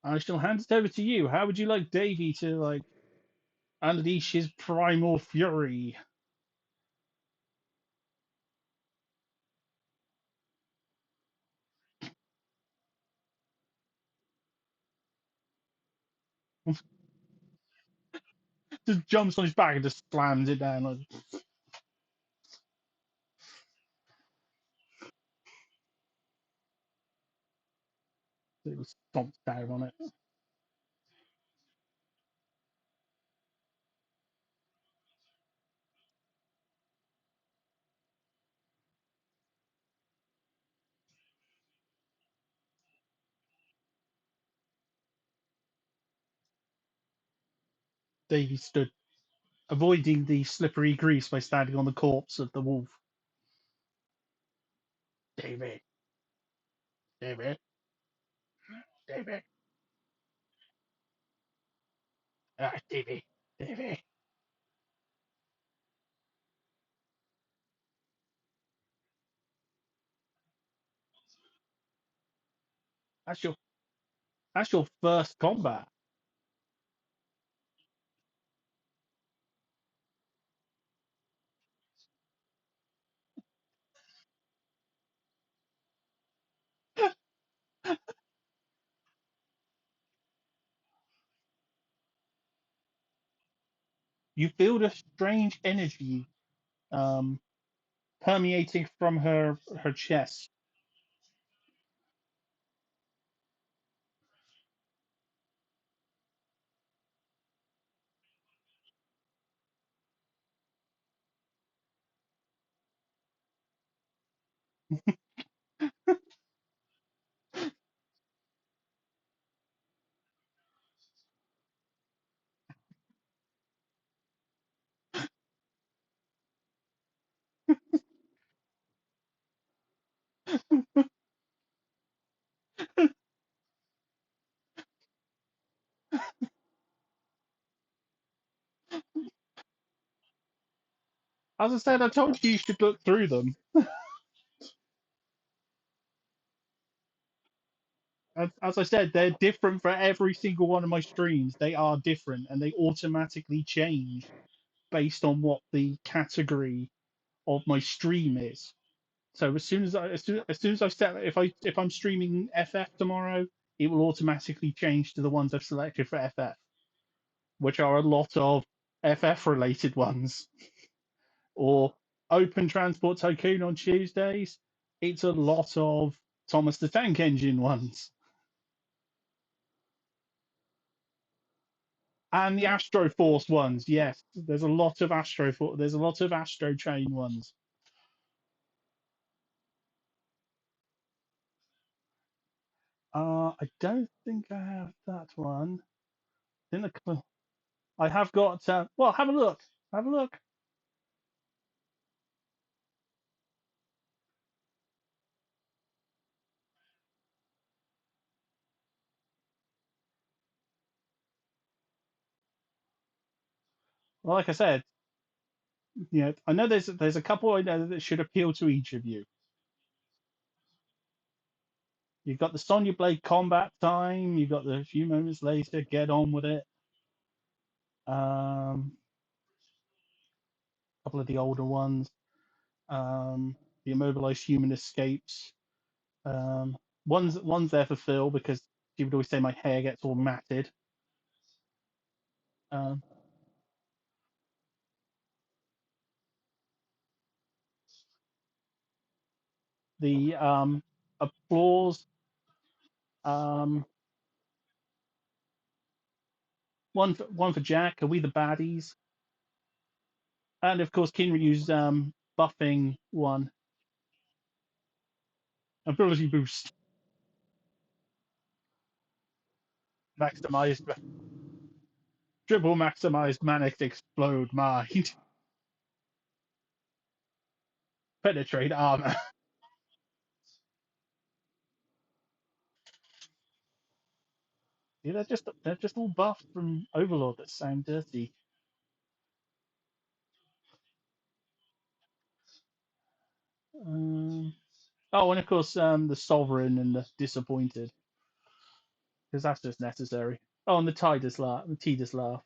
I shall hand it over to you. How would you like Davy to unleash his primal fury? Just jumps on his back and just slams it down. Like, it was stomped down on it. Davy stood, avoiding the slippery grease by standing on the corpse of the wolf. Davy, Davy, Davy, Davy, Davy. That's your that's your first combat. You feel the strange energy um, permeating from her chest. As I said, I told you should look through them. As I said, they're different for every single one of my streams. They are different, and they automatically change based on what the category of my stream is. So as soon as I set if I'm streaming FF tomorrow, it will automatically change to the ones I've selected for FF, which are a lot of FF related ones. Or Open Transport Tycoon on Tuesdays, it's a lot of Thomas the Tank Engine ones. And the Astro Force ones, yes. There's a lot of there's a lot of Astro Chain ones. I don't think I have that one. In the I have got well, have a look. Have a look. Like I said, yeah, I know there's a couple I know that should appeal to each of you. You've got the Sonya Blade combat time. You've got the few moments later. Get on with it. A couple of the older ones. The immobilized human escapes. Um, one's there for Phil because she would always say my hair gets all matted. Um, the applause. Um, one for Jack. Are we the baddies? And of course, Kinryu's buffing one. Ability boost. Maximized, triple maximized manic explode mind. Penetrate armor. Yeah, they're just all buffed from Overlord that sound dirty. Um, oh, and of course, the Sovereign and the Disappointed, because that's just necessary. Oh, and the Tidus laugh.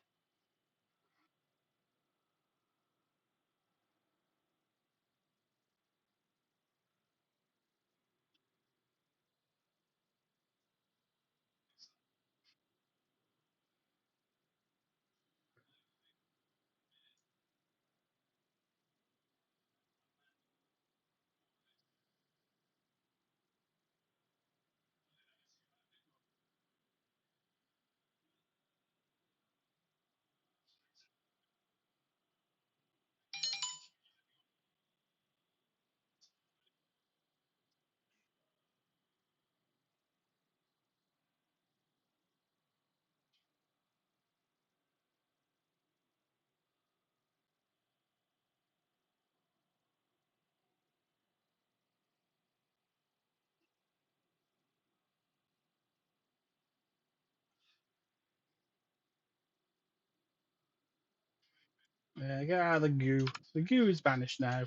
Get out of the goo. The goo is vanished now.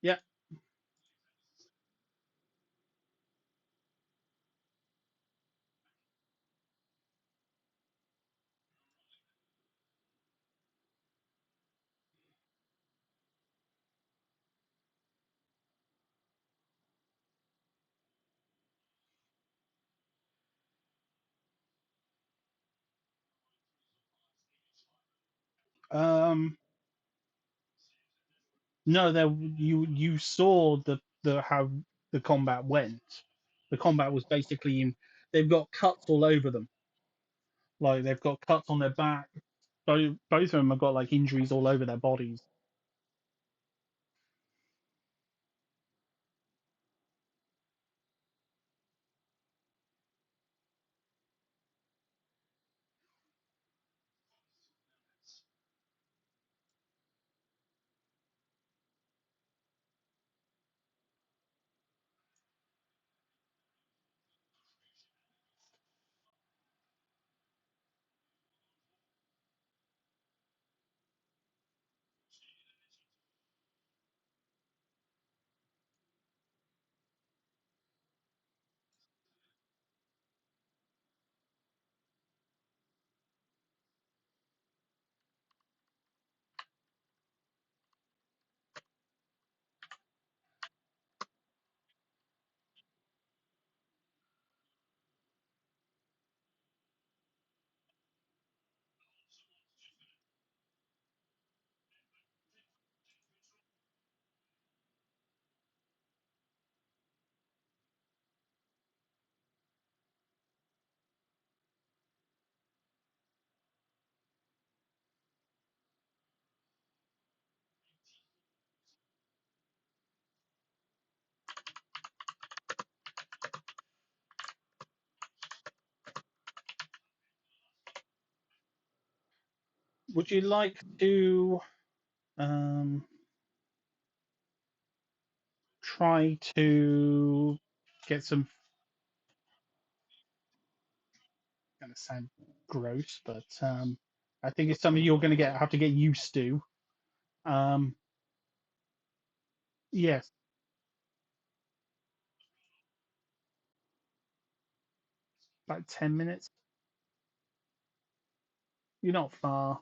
Yeah. Um. No, there you saw the how the combat went. The combat was basically in. They've got cuts all over them. Like they've got cuts on their back. Both of them have got like injuries all over their bodies. Would you like to um try to get some? Going to sound gross, but I think it's something you're going to get have to get used to. Um. Yes. About 10 minutes. You're not far.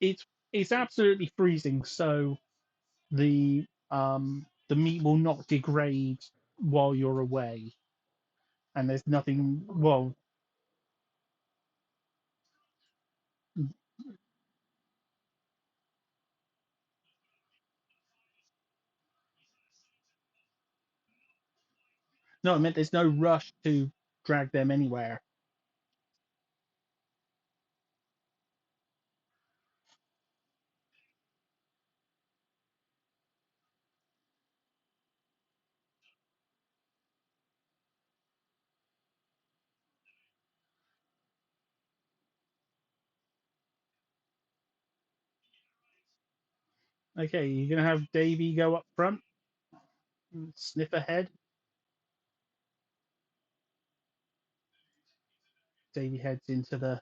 It's it's absolutely freezing, so the meat will not degrade while you're away, and there's nothing. Well, no, I meant there's no rush to drag them anywhere. Okay, you're gonna have Davy go up front, sniff ahead. Davy heads into the.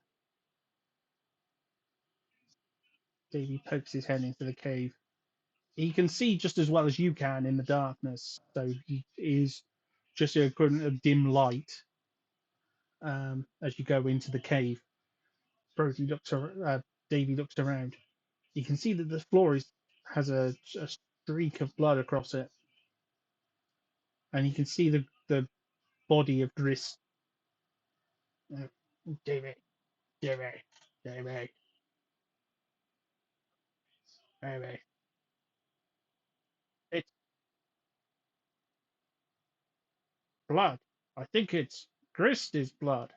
Davy pokes his head into the cave. He can see just as well as you can in the darkness, so he is just the equivalent of dim light as you go into the cave. Brody looks, Davy looks around. You can see that the floor has a streak of blood across it, and you can see the body of Driss. Uh, Davy, Davy, Davy, Davy. It's blood. I think it's Grist's blood.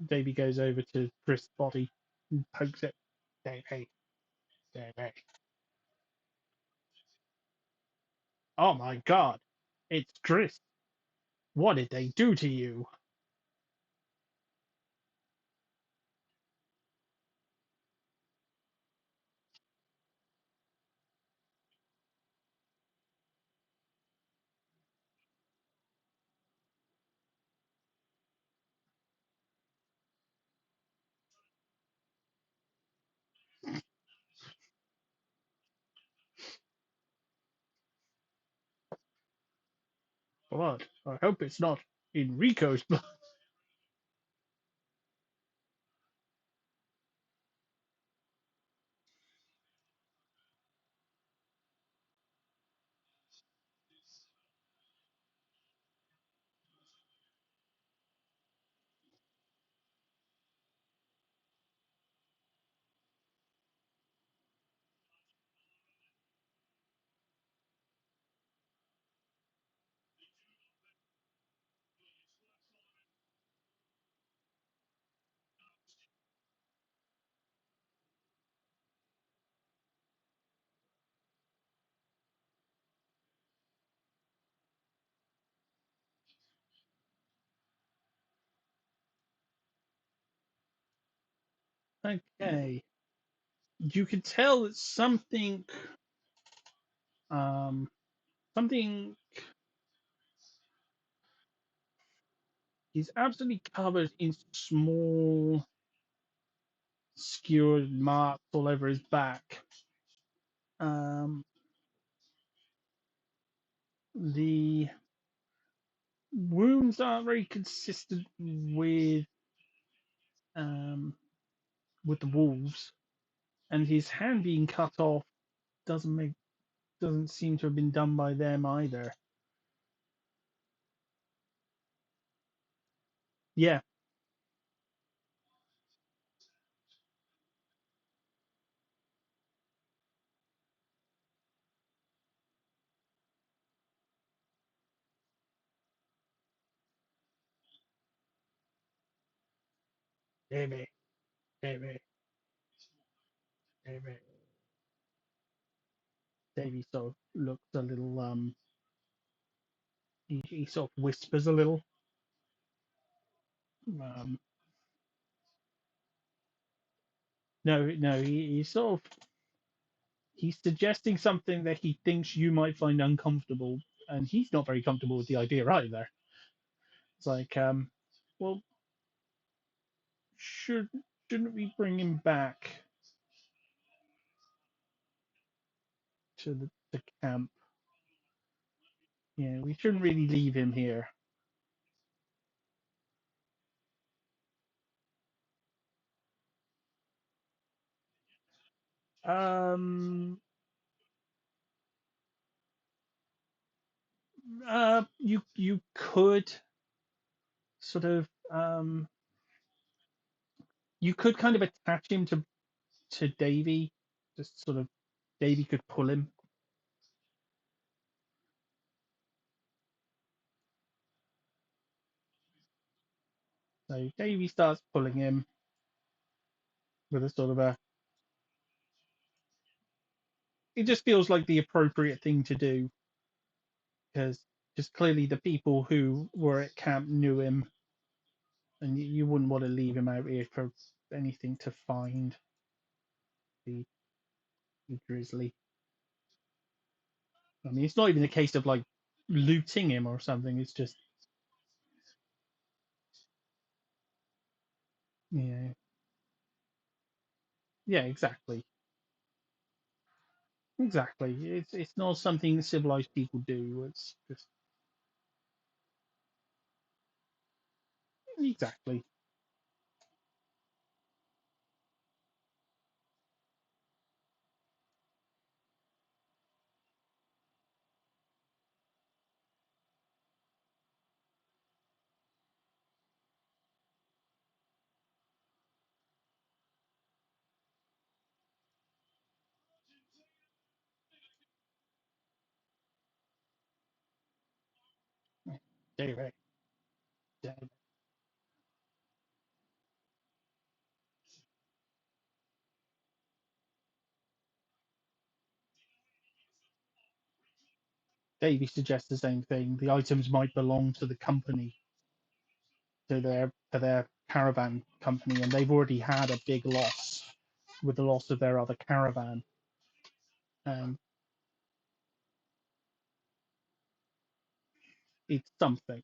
Davy goes over to Chris' body and pokes it. Davy, Davy. Oh my God, it's Chris. What did they do to you? Blood. I hope it's not Enrico's blood. Okay. You can tell that um, something is absolutely covered in small, skewered marks all over his back. Um, the wounds aren't very consistent um, with the wolves, and his hand being cut off doesn't seem to have been done by them either. Yeah, Davy, Davy, Davy. Davy sort of looks a little he sort of whispers a little. Um, no, he sort of he's suggesting something that he thinks you might find uncomfortable, and he's not very comfortable with the idea either. It's like, well, should shouldn't we bring him back to the camp? Yeah, we shouldn't really leave him here. Um, you could sort of you could kind of attach him to Davy, just sort of Davy could pull him. So Davy starts pulling him with a sort of a. It just feels like the appropriate thing to do because just clearly the people who were at camp knew him, and you wouldn't want to leave him out here for anything to find the, the grizzly. I mean, it's not even a case of like looting him or something. It's just yeah, yeah, exactly, exactly. It's not something civilized people do. It's just exactly. Anyway, Davey suggests the same thing. The items might belong to the company, to their caravan company, and they've already had a big loss with the loss of their other caravan. And it's something.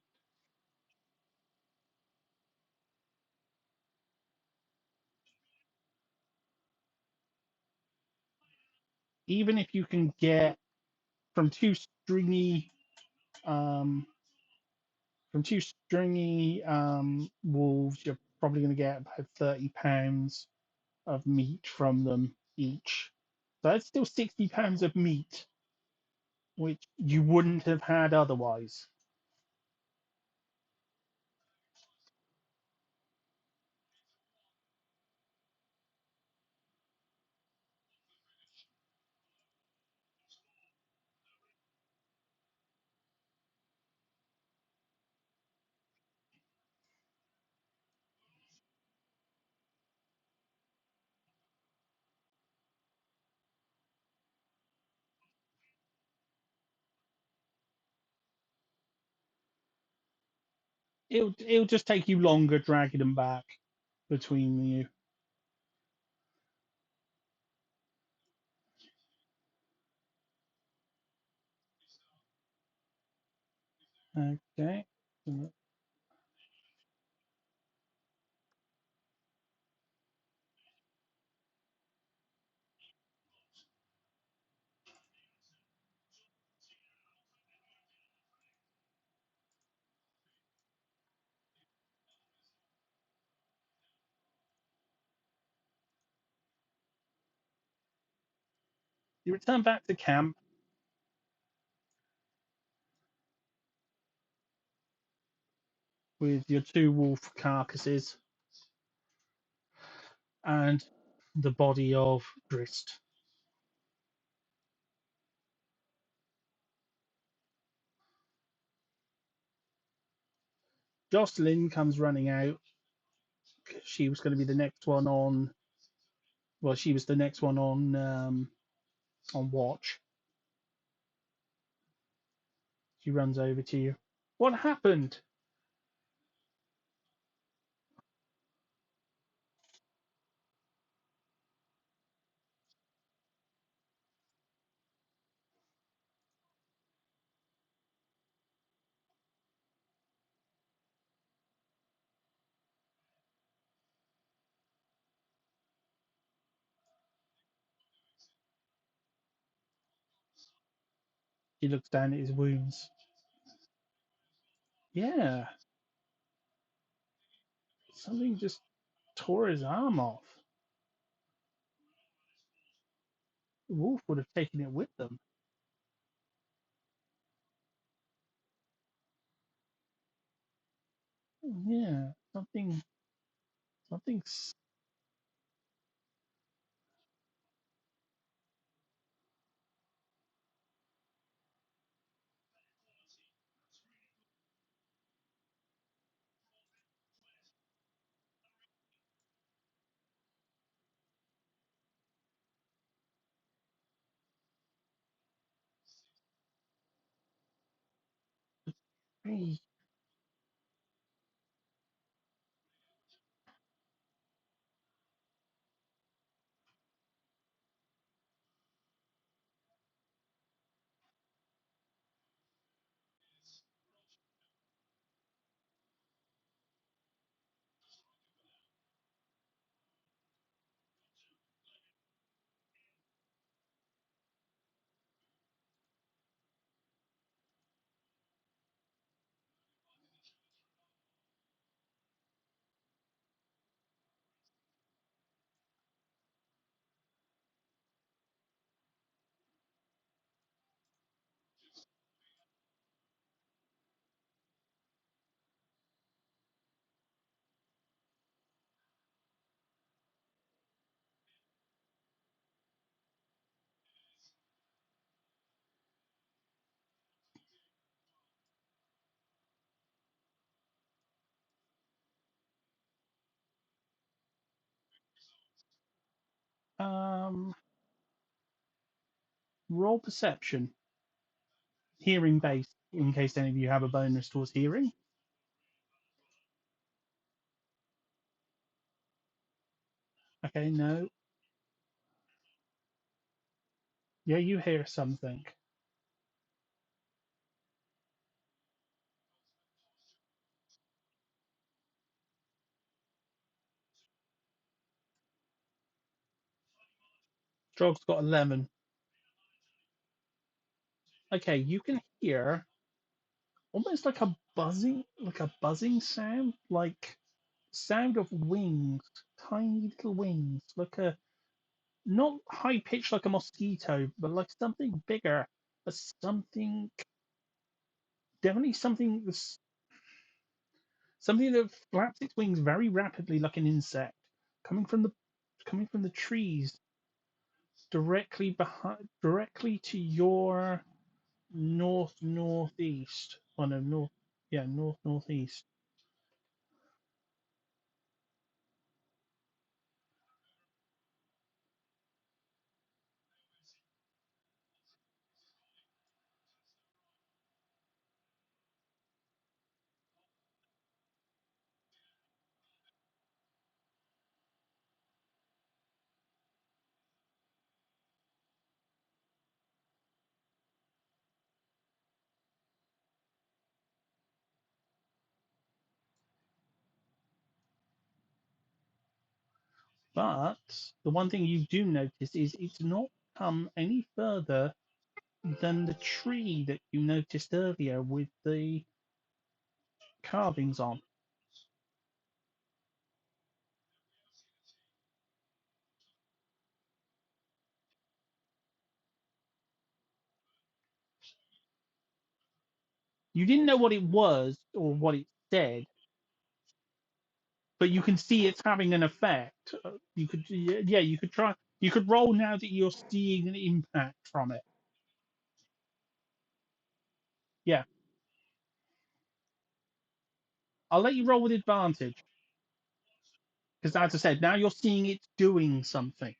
Even if you can get from two stringy um, wolves, you're probably going to get about 30 pounds of meat from them each. So that's still 60 pounds of meat, which you wouldn't have had otherwise. It'll just take you longer dragging them back between you. Okay. You return back to camp with your two wolf carcasses and the body of Grist. Jocelyn comes running out. She was going to be the next one on. Well, she was the next one on watch. She runs over to you. What happened? He looks down at his wounds. Yeah, something just tore his arm off. The wolf would have taken it with them. Yeah, something's. Hey, um, roll perception. hearing based, in case any of you have a bonus towards hearing. Okay, no. Yeah, you hear something. Drog's got 11. Okay, you can hear almost like a buzzing sound, like sound of wings, tiny little wings, like a not high pitched like a mosquito, but like something bigger, but something definitely something that flaps its wings very rapidly like an insect, coming from the coming from the trees directly to your northeast. Oh no, north, yeah, northeast. But the one thing you do notice is it's not come any further than the tree that you noticed earlier with the carvings on. You didn't know what it was or what it said, but you can see it's having an effect. You could, yeah, you could try. You could roll now that you're seeing an impact from it. Yeah, I'll let you roll with advantage because, as I said, now you're seeing it doing something.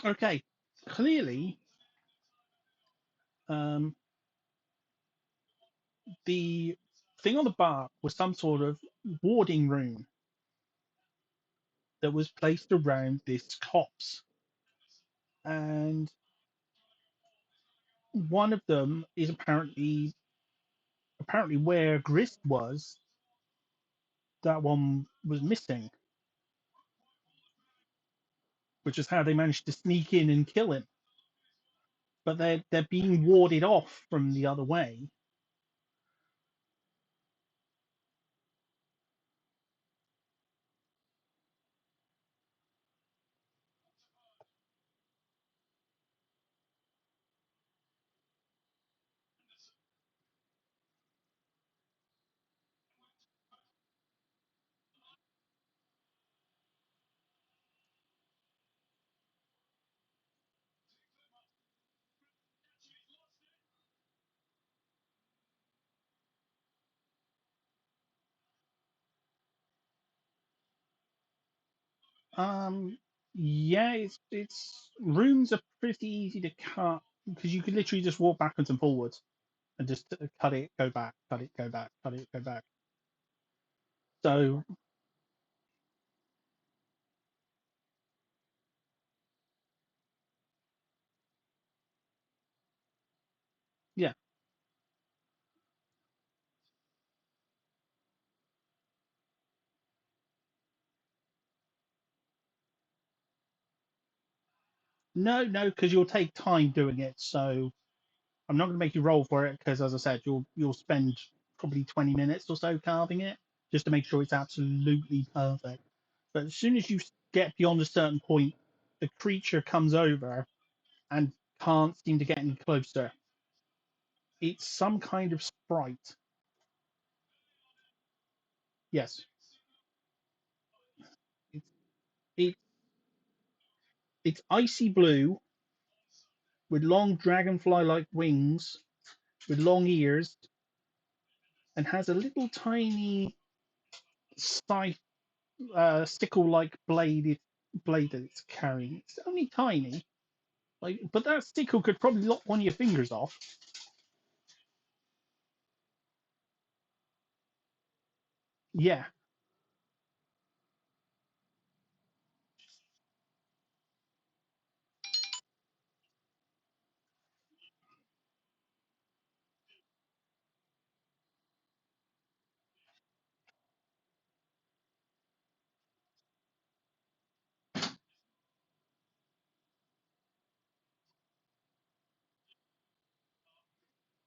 Okay, clearly, um, the thing on the bar was some sort of warding room that was placed around this copse, and one of them is apparently where Grist was. That one was missing, which is how they managed to sneak in and kill him. But they're being warded off from the other way. Yeah, it's rooms are pretty easy to cut because you could literally just walk backwards and forwards and just cut it, go back, cut it, go back, cut it, go back. So yeah, no, because you'll take time doing it. So I'm not going to make you roll for it because, as I said, you'll spend probably 20 minutes or so carving it just to make sure it's absolutely perfect. But as soon as you get beyond a certain point, the creature comes over and can't seem to get any closer. It's some kind of sprite. Yes, it's it, it's icy blue with long dragonfly-like wings, with long ears, and has a little tiny scythe, sickle-like blade that it's carrying. It's only tiny, like, but that sickle could probably lop one of your fingers off. Yeah,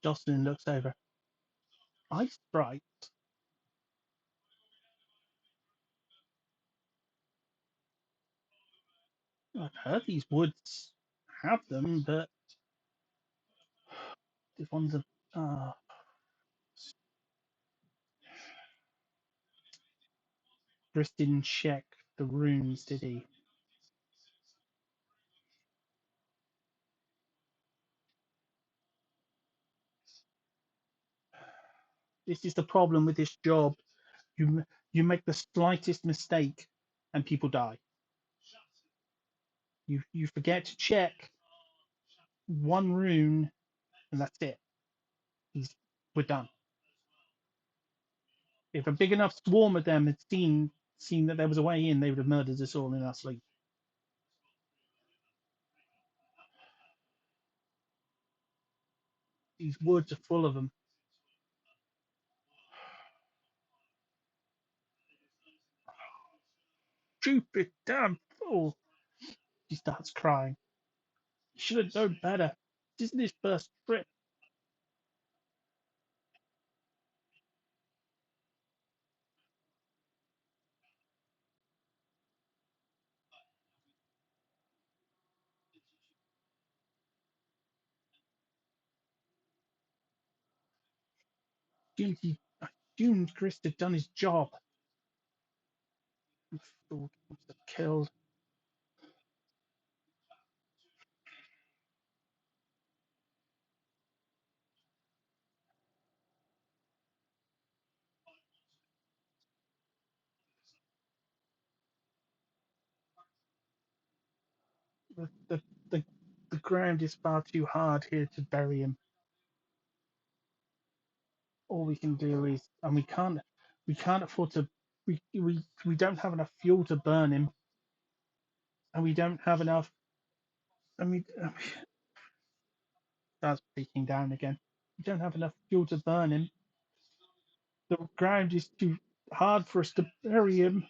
Jocelyn looks over. Ice Sprite. I've heard these woods have them, but this one's a. Chris didn't check the runes, did he? This is the problem with this job. You make the slightest mistake, and people die. You forget to check one rune, and that's it. He's We're done. If a big enough swarm of them had seen that there was a way in, they would have murdered us all in our sleep. These woods are full of them. Stupid damn fool! She starts crying. You should have known better. This isn't his first trip. I assumed Chris had done his job. The fool must have killed. The, the, the, the ground is far too hard here to bury him. All we can do is, and we can't afford to. We don't have enough fuel to burn him, and we don't have enough. I mean, that's breaking down again. We don't have enough fuel to burn him. The ground is too hard for us to bury him.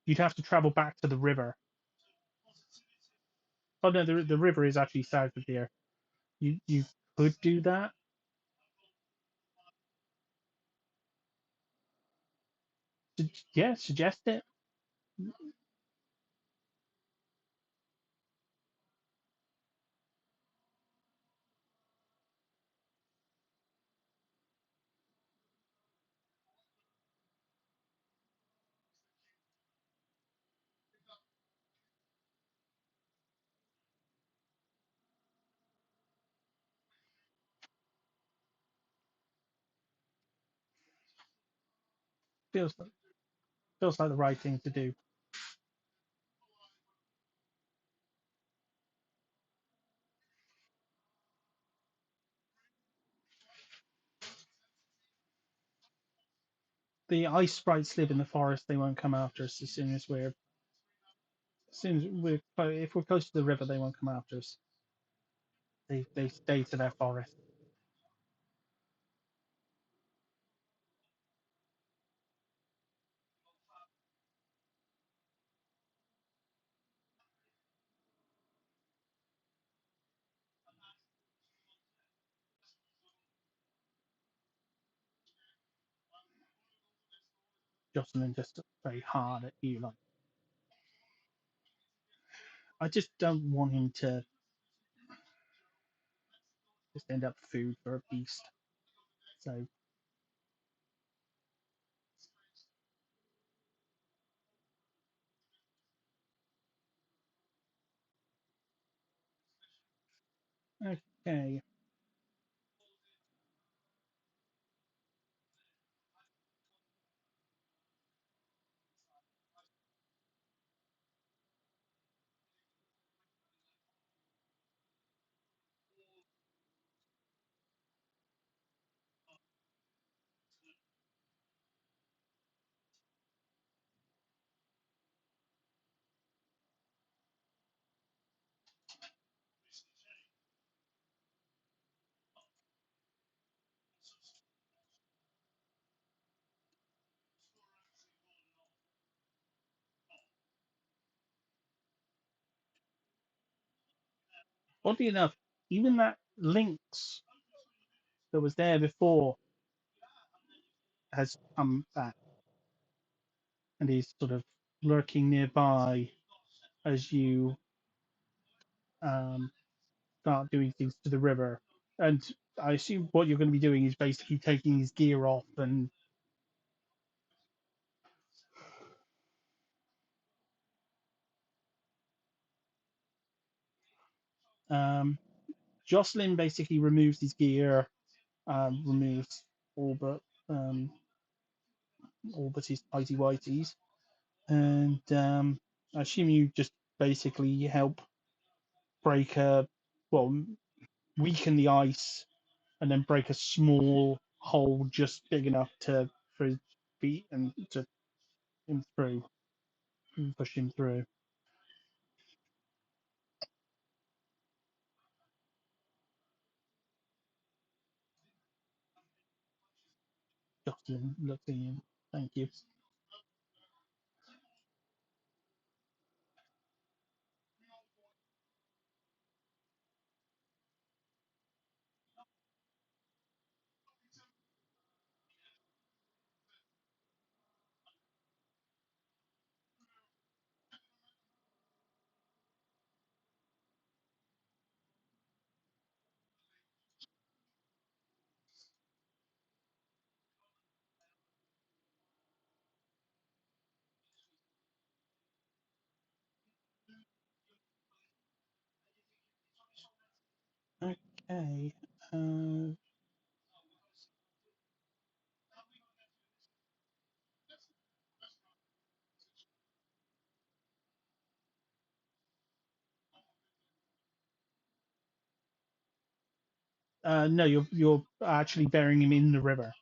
You'd have to travel back to the river. Oh no, the river is actually south of here. You could do that. Yeah, suggest it. Feels feels like the right thing to do. The ice sprites live in the forest. They won't come after us as soon as if we're close to the river. They won't come after us. They stay to their forest. Jocelyn just very hard at you. Like, I just don't want him to just end up food for a beast. So Okay. Oddly enough, even that lynx that was there before has come back and is sort of lurking nearby as you um, start doing things to the river. And I assume what you're going to be doing is basically taking his gear off and um, Jocelyn basically removes his gear, removes all but um, all but his tighty whities, and I assume you just basically help break a well weaken the ice and then break a small hole just big enough to for his feet and to him through and push him through. Jocelyn looks at him. Thank you. Okay. Uh, no, you're actually burying him in the river.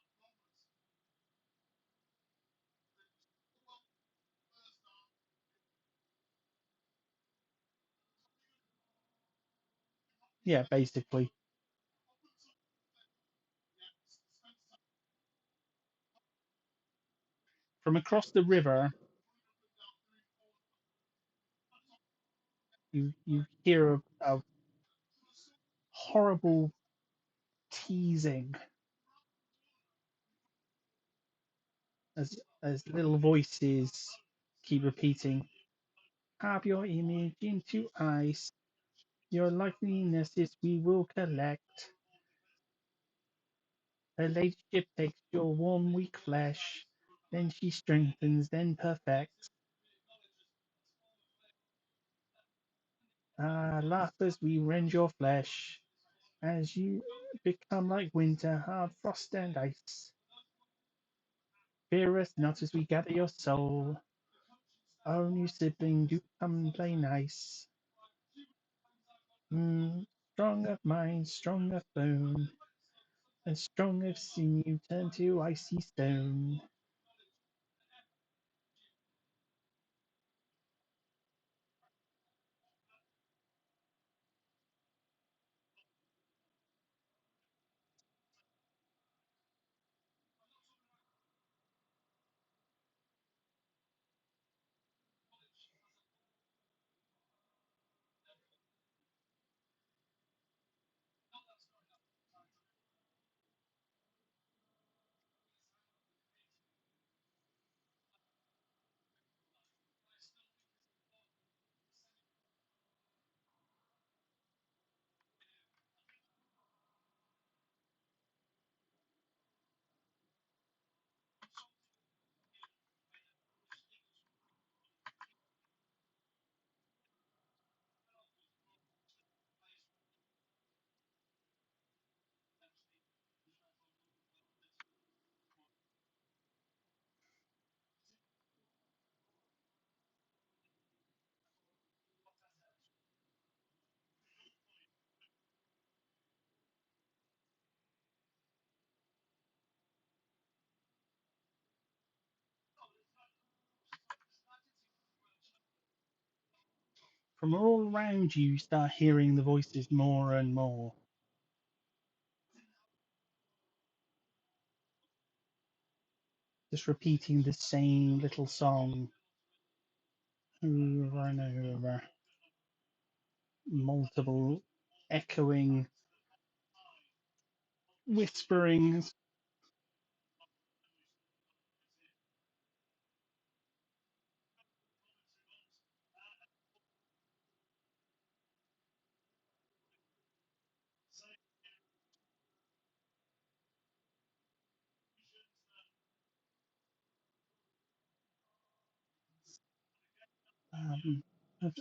Yeah, basically. From across the river, you hear a horrible teasing as little voices keep repeating, "Have your image into ice. Your likenesses we will collect. Her ladyship takes your warm, weak flesh. Then she strengthens, then perfects. Ah, laugh as we rend your flesh. As you become like winter, hard frost and ice. Fear us not as we gather your soul. Oh, new sibling, do come and play nice. Strong of mind, strong of bone, and strong of sinew turn to icy stone. From all around you, you start hearing the voices more and more. Just repeating the same little song over and over. Multiple echoing whisperings. Um,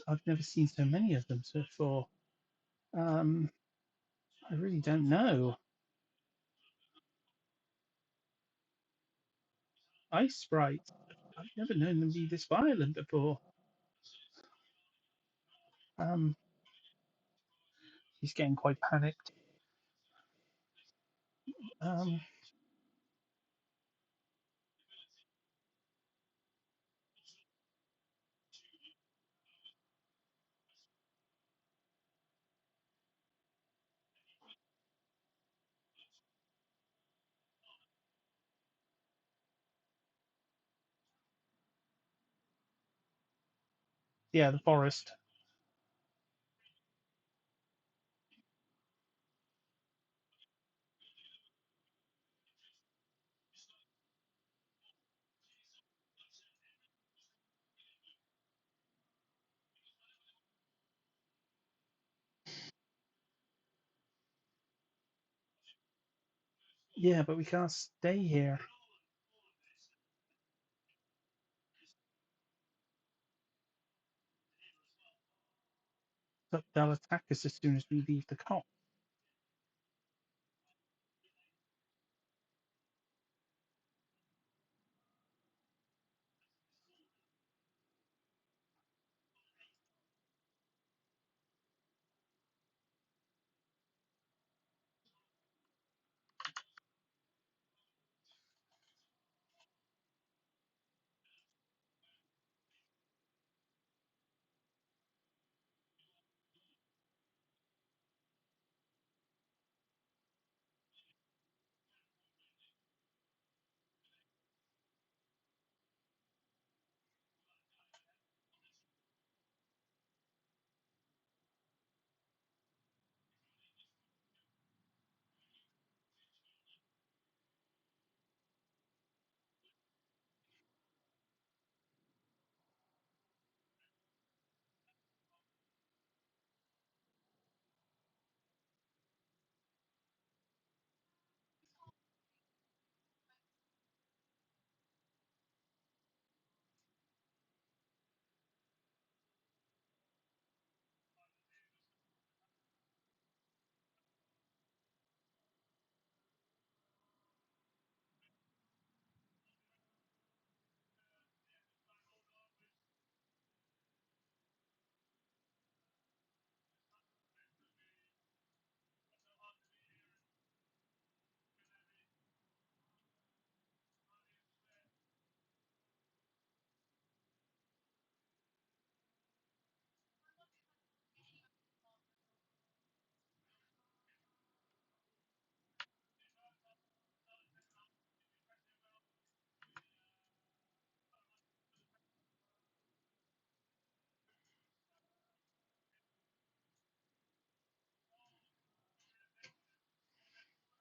I've never seen so many of them before. Um, I really don't know. Ice Sprite. I've never known them be this violent before. Um, he's getting quite panicked. Um, yeah, the forest. Yeah, but we can't stay here. But they'll attack us as soon as we leave the cop.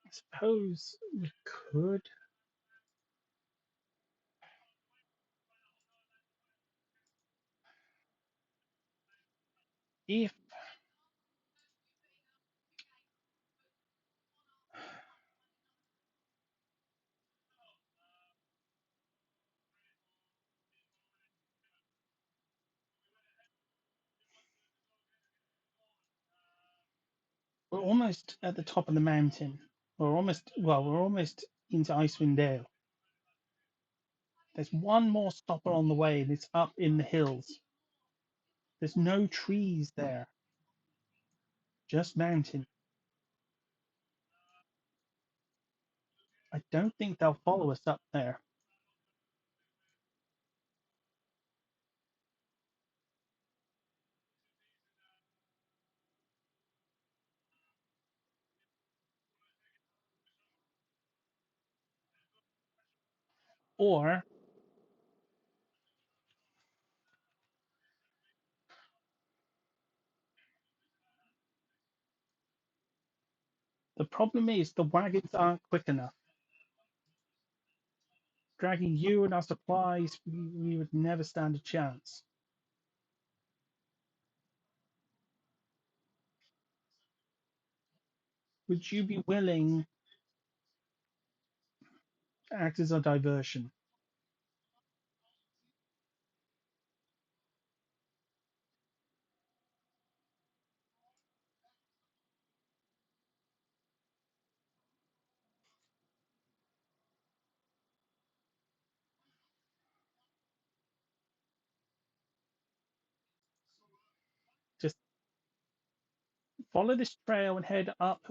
I suppose we could, if we're almost at the top of the mountain. We're almost into Icewind Dale. There's one more stopper on the way, and it's up in the hills. There's no trees there, just mountain. I don't think they'll follow us up there. Or the problem is the wagons aren't quick enough. Dragging you and our supplies, we would never stand a chance. Would you be willing to act as a diversion? Just follow this trail and head up.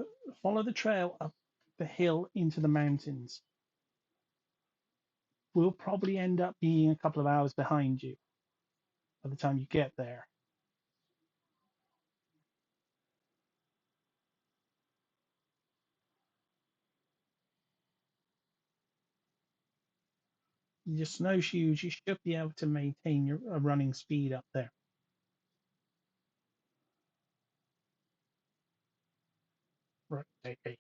Follow the trail up the hill into the mountains. We'll probably end up being a couple of hours behind you by the time you get there. Your snowshoes, you should be able to maintain your a running speed up there. Right, Davey.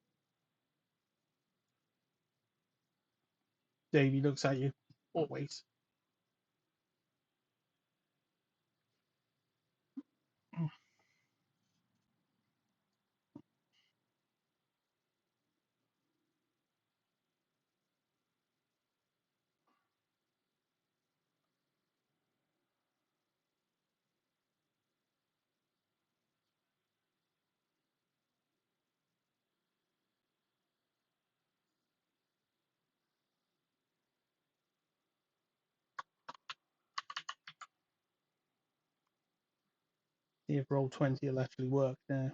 Davey looks at you. Always. See if roll 20 will actually work now.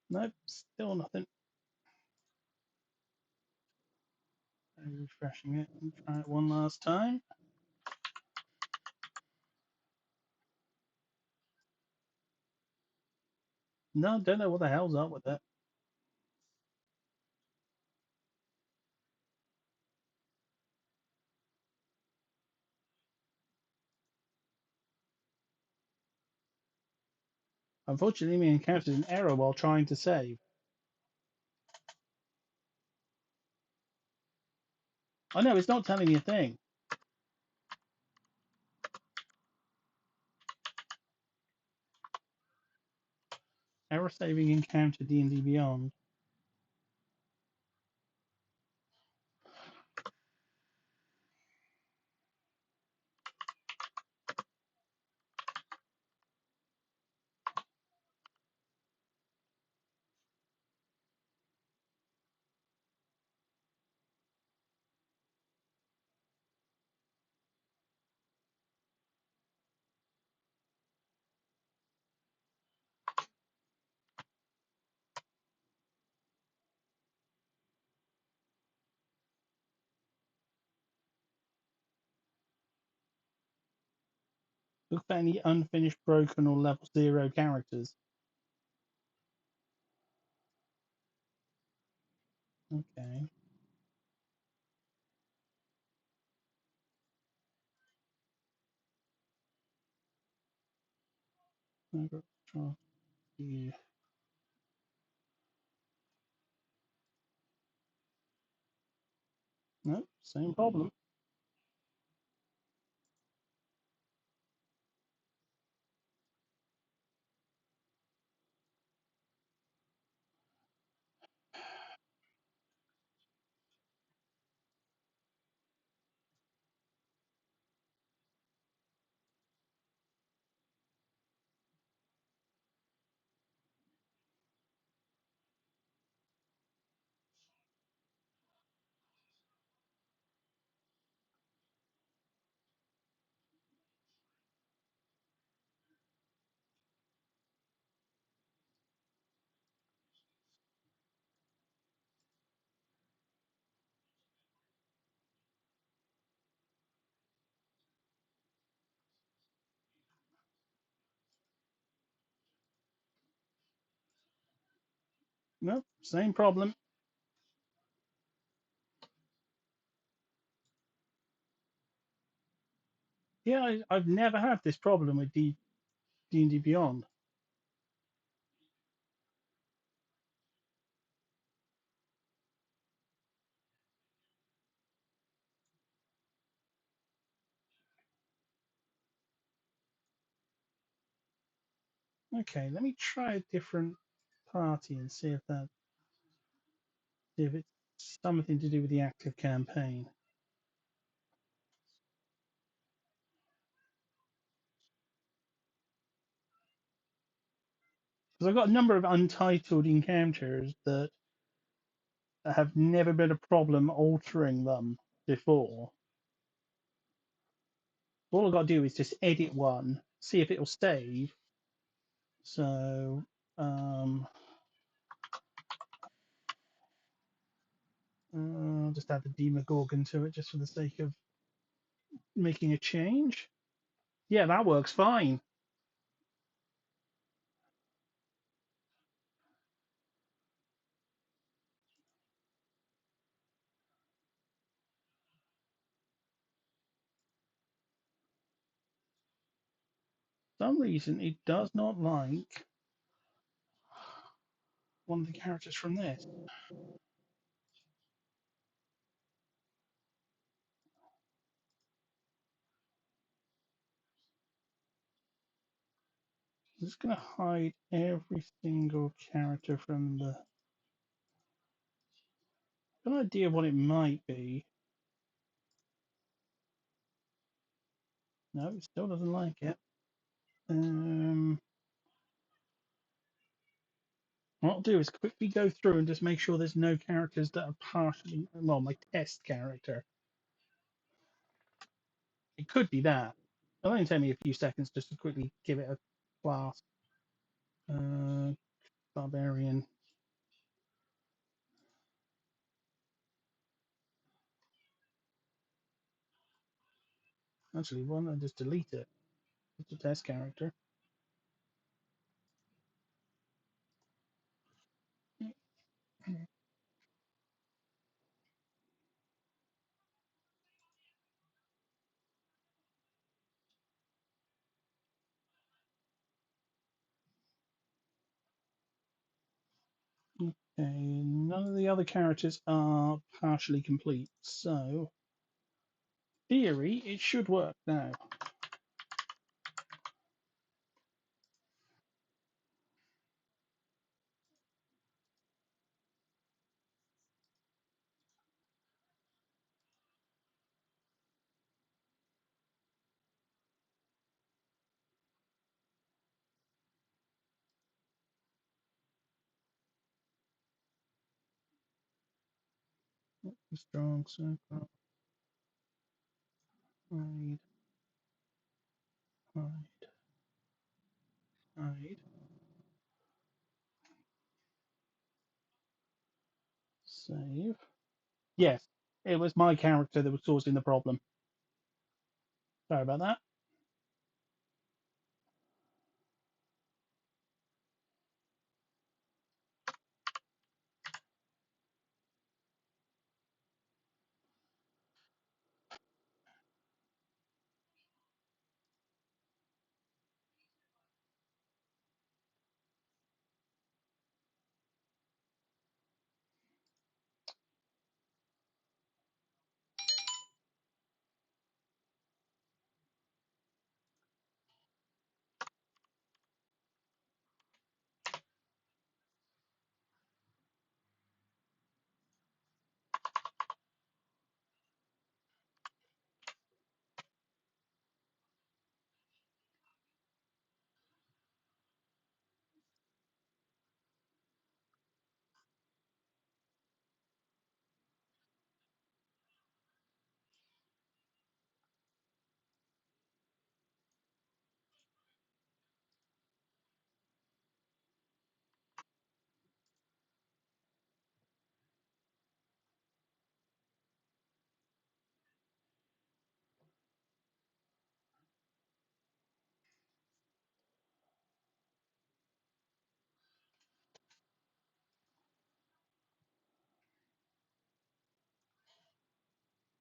Nope, still nothing. I'm refreshing it and try it one last time. No, don't know what the hell's up with it. Unfortunately, we encountered an error while trying to save. Oh no, it's not telling me a thing. Error saving encounter D&D Beyond. Look for any unfinished, broken, or level 0 characters. Okay. Yeah. Nope, same problem. No, same problem. Yeah, I've never had this problem with D&D Beyond. Okay, let me try a different party and see if it's something to do with the active campaign. Because I've got a number of untitled encounters that have never been a problem altering them before. All I've got to do is just edit one, see if it'll save. So, I'll just add the Demogorgon to it just for the sake of making a change. Yeah, that works fine. For some reason, it does not like one of the characters from this. I'm just going to hide every single character from the. I've got an idea what it might be. No, it still doesn't like it. What I'll do is quickly go through and just make sure there's no characters that are partially, well, my test character. It could be that. It'll only take me a few seconds just to quickly give it a class. Uh, Barbarian. Actually, why don't I just delete it? It's a test character. Okay, none of the other characters are partially complete, so theory it should work now. Strong circle. Hide, hide, hide. Save. Yes, it was my character that was causing the problem. Sorry about that.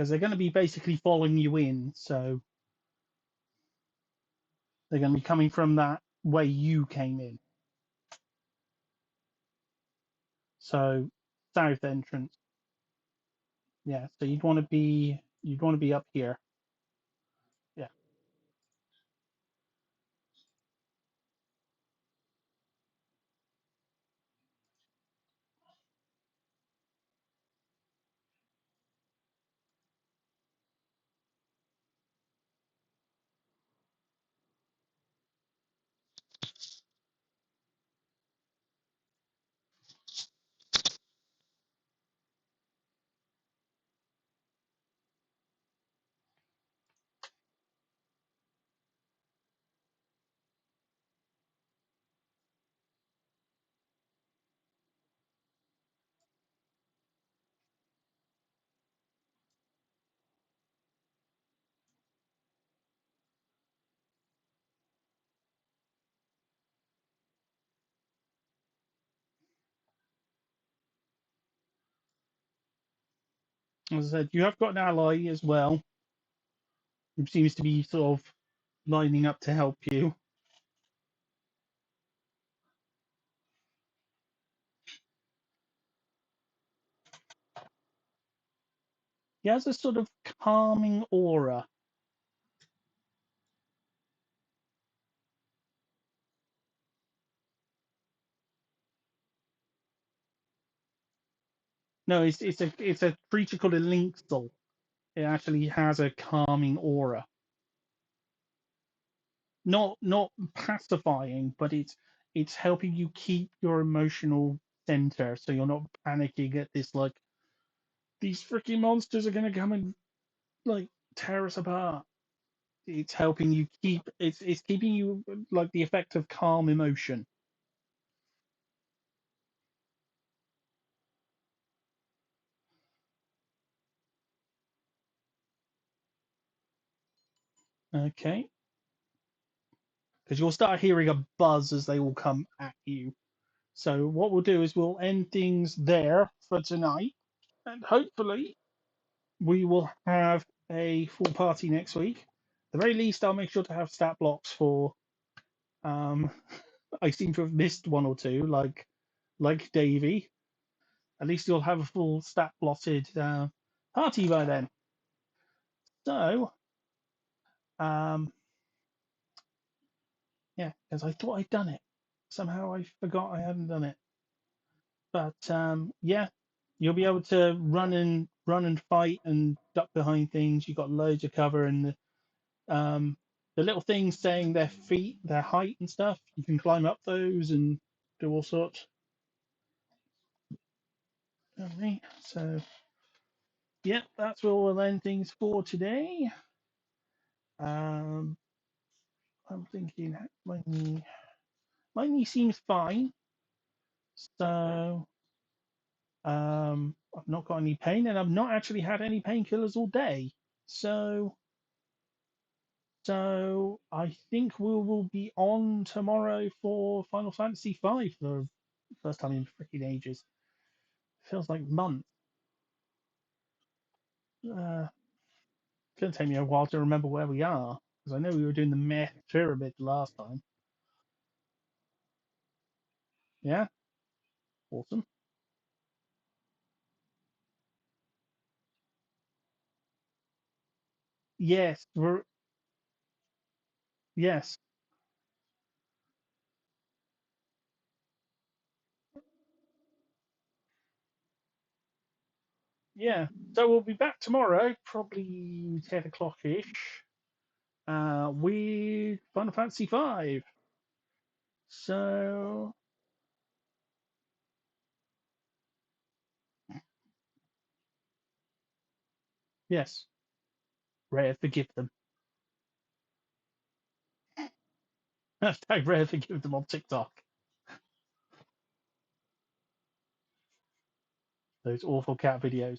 because they're going to be basically following you in. So they're going to be coming from that way you came in. So south entrance. Yeah. So you'd want to be up here. Yeah. As I said, you have got an ally as well, who seems to be sort of lining up to help you. He has a sort of calming aura. No, it's a creature called a lynxel. It actually has a calming aura. Not pacifying, but it's helping you keep your emotional center, so you're not panicking at this like these freaking monsters are gonna come and like tear us apart. It's helping you keep it's keeping you like the effect of calm emotion. Okay, because you'll start hearing a buzz as they all come at you. So what we'll do is we'll end things there for tonight, and hopefully we will have a full party next week. At the very least, I'll make sure to have stat blocks for. Um, I seem to have missed one or two, like Davey. At least you'll have a full stat blotted party by then. So, um, yeah, because I thought I'd done it. Somehow I forgot I hadn't done it. But yeah, you'll be able to run and fight and duck behind things. You've got loads of cover, and the little things saying their feet, their height and stuff. You can climb up those and do all sorts. Okay, so yeah, that's where we'll end things for today. Um, I'm thinking my knee seems fine, so I've not got any pain, and I've not actually had any painkillers all day. So I think we will be on tomorrow for Final Fantasy V for the first time in freaking ages. Feels like months. It's going to take me a while to remember where we are because I know we were doing the meh pyramid last time. Yeah, awesome. Yes, yes, yeah. So we'll be back tomorrow, probably 10 o'clock ish, with Final Fantasy V. So yes, Rare forgive them. Hashtag Rare forgive them on TikTok. Those awful cat videos.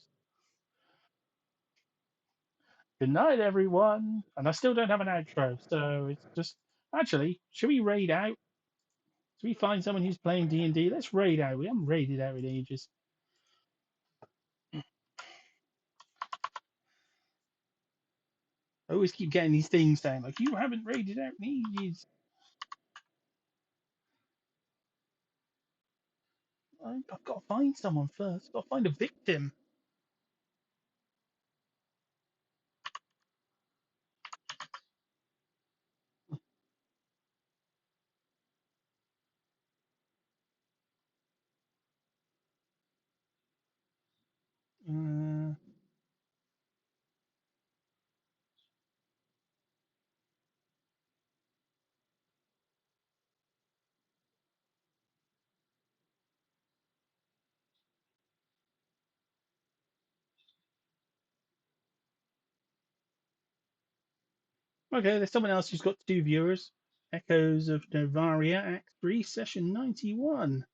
Good night, everyone. And I still don't have an outro, so it's just actually, should we raid out? Should we find someone who's playing D&D? Let's raid out. We haven't raided out in ages. I always keep getting these things saying, like, you haven't raided out in ages. I've got to find someone first. I've got to find a victim. Uh, okay, there's someone else who's got 2 viewers. Echoes of Novaria, Act 3, Session 91.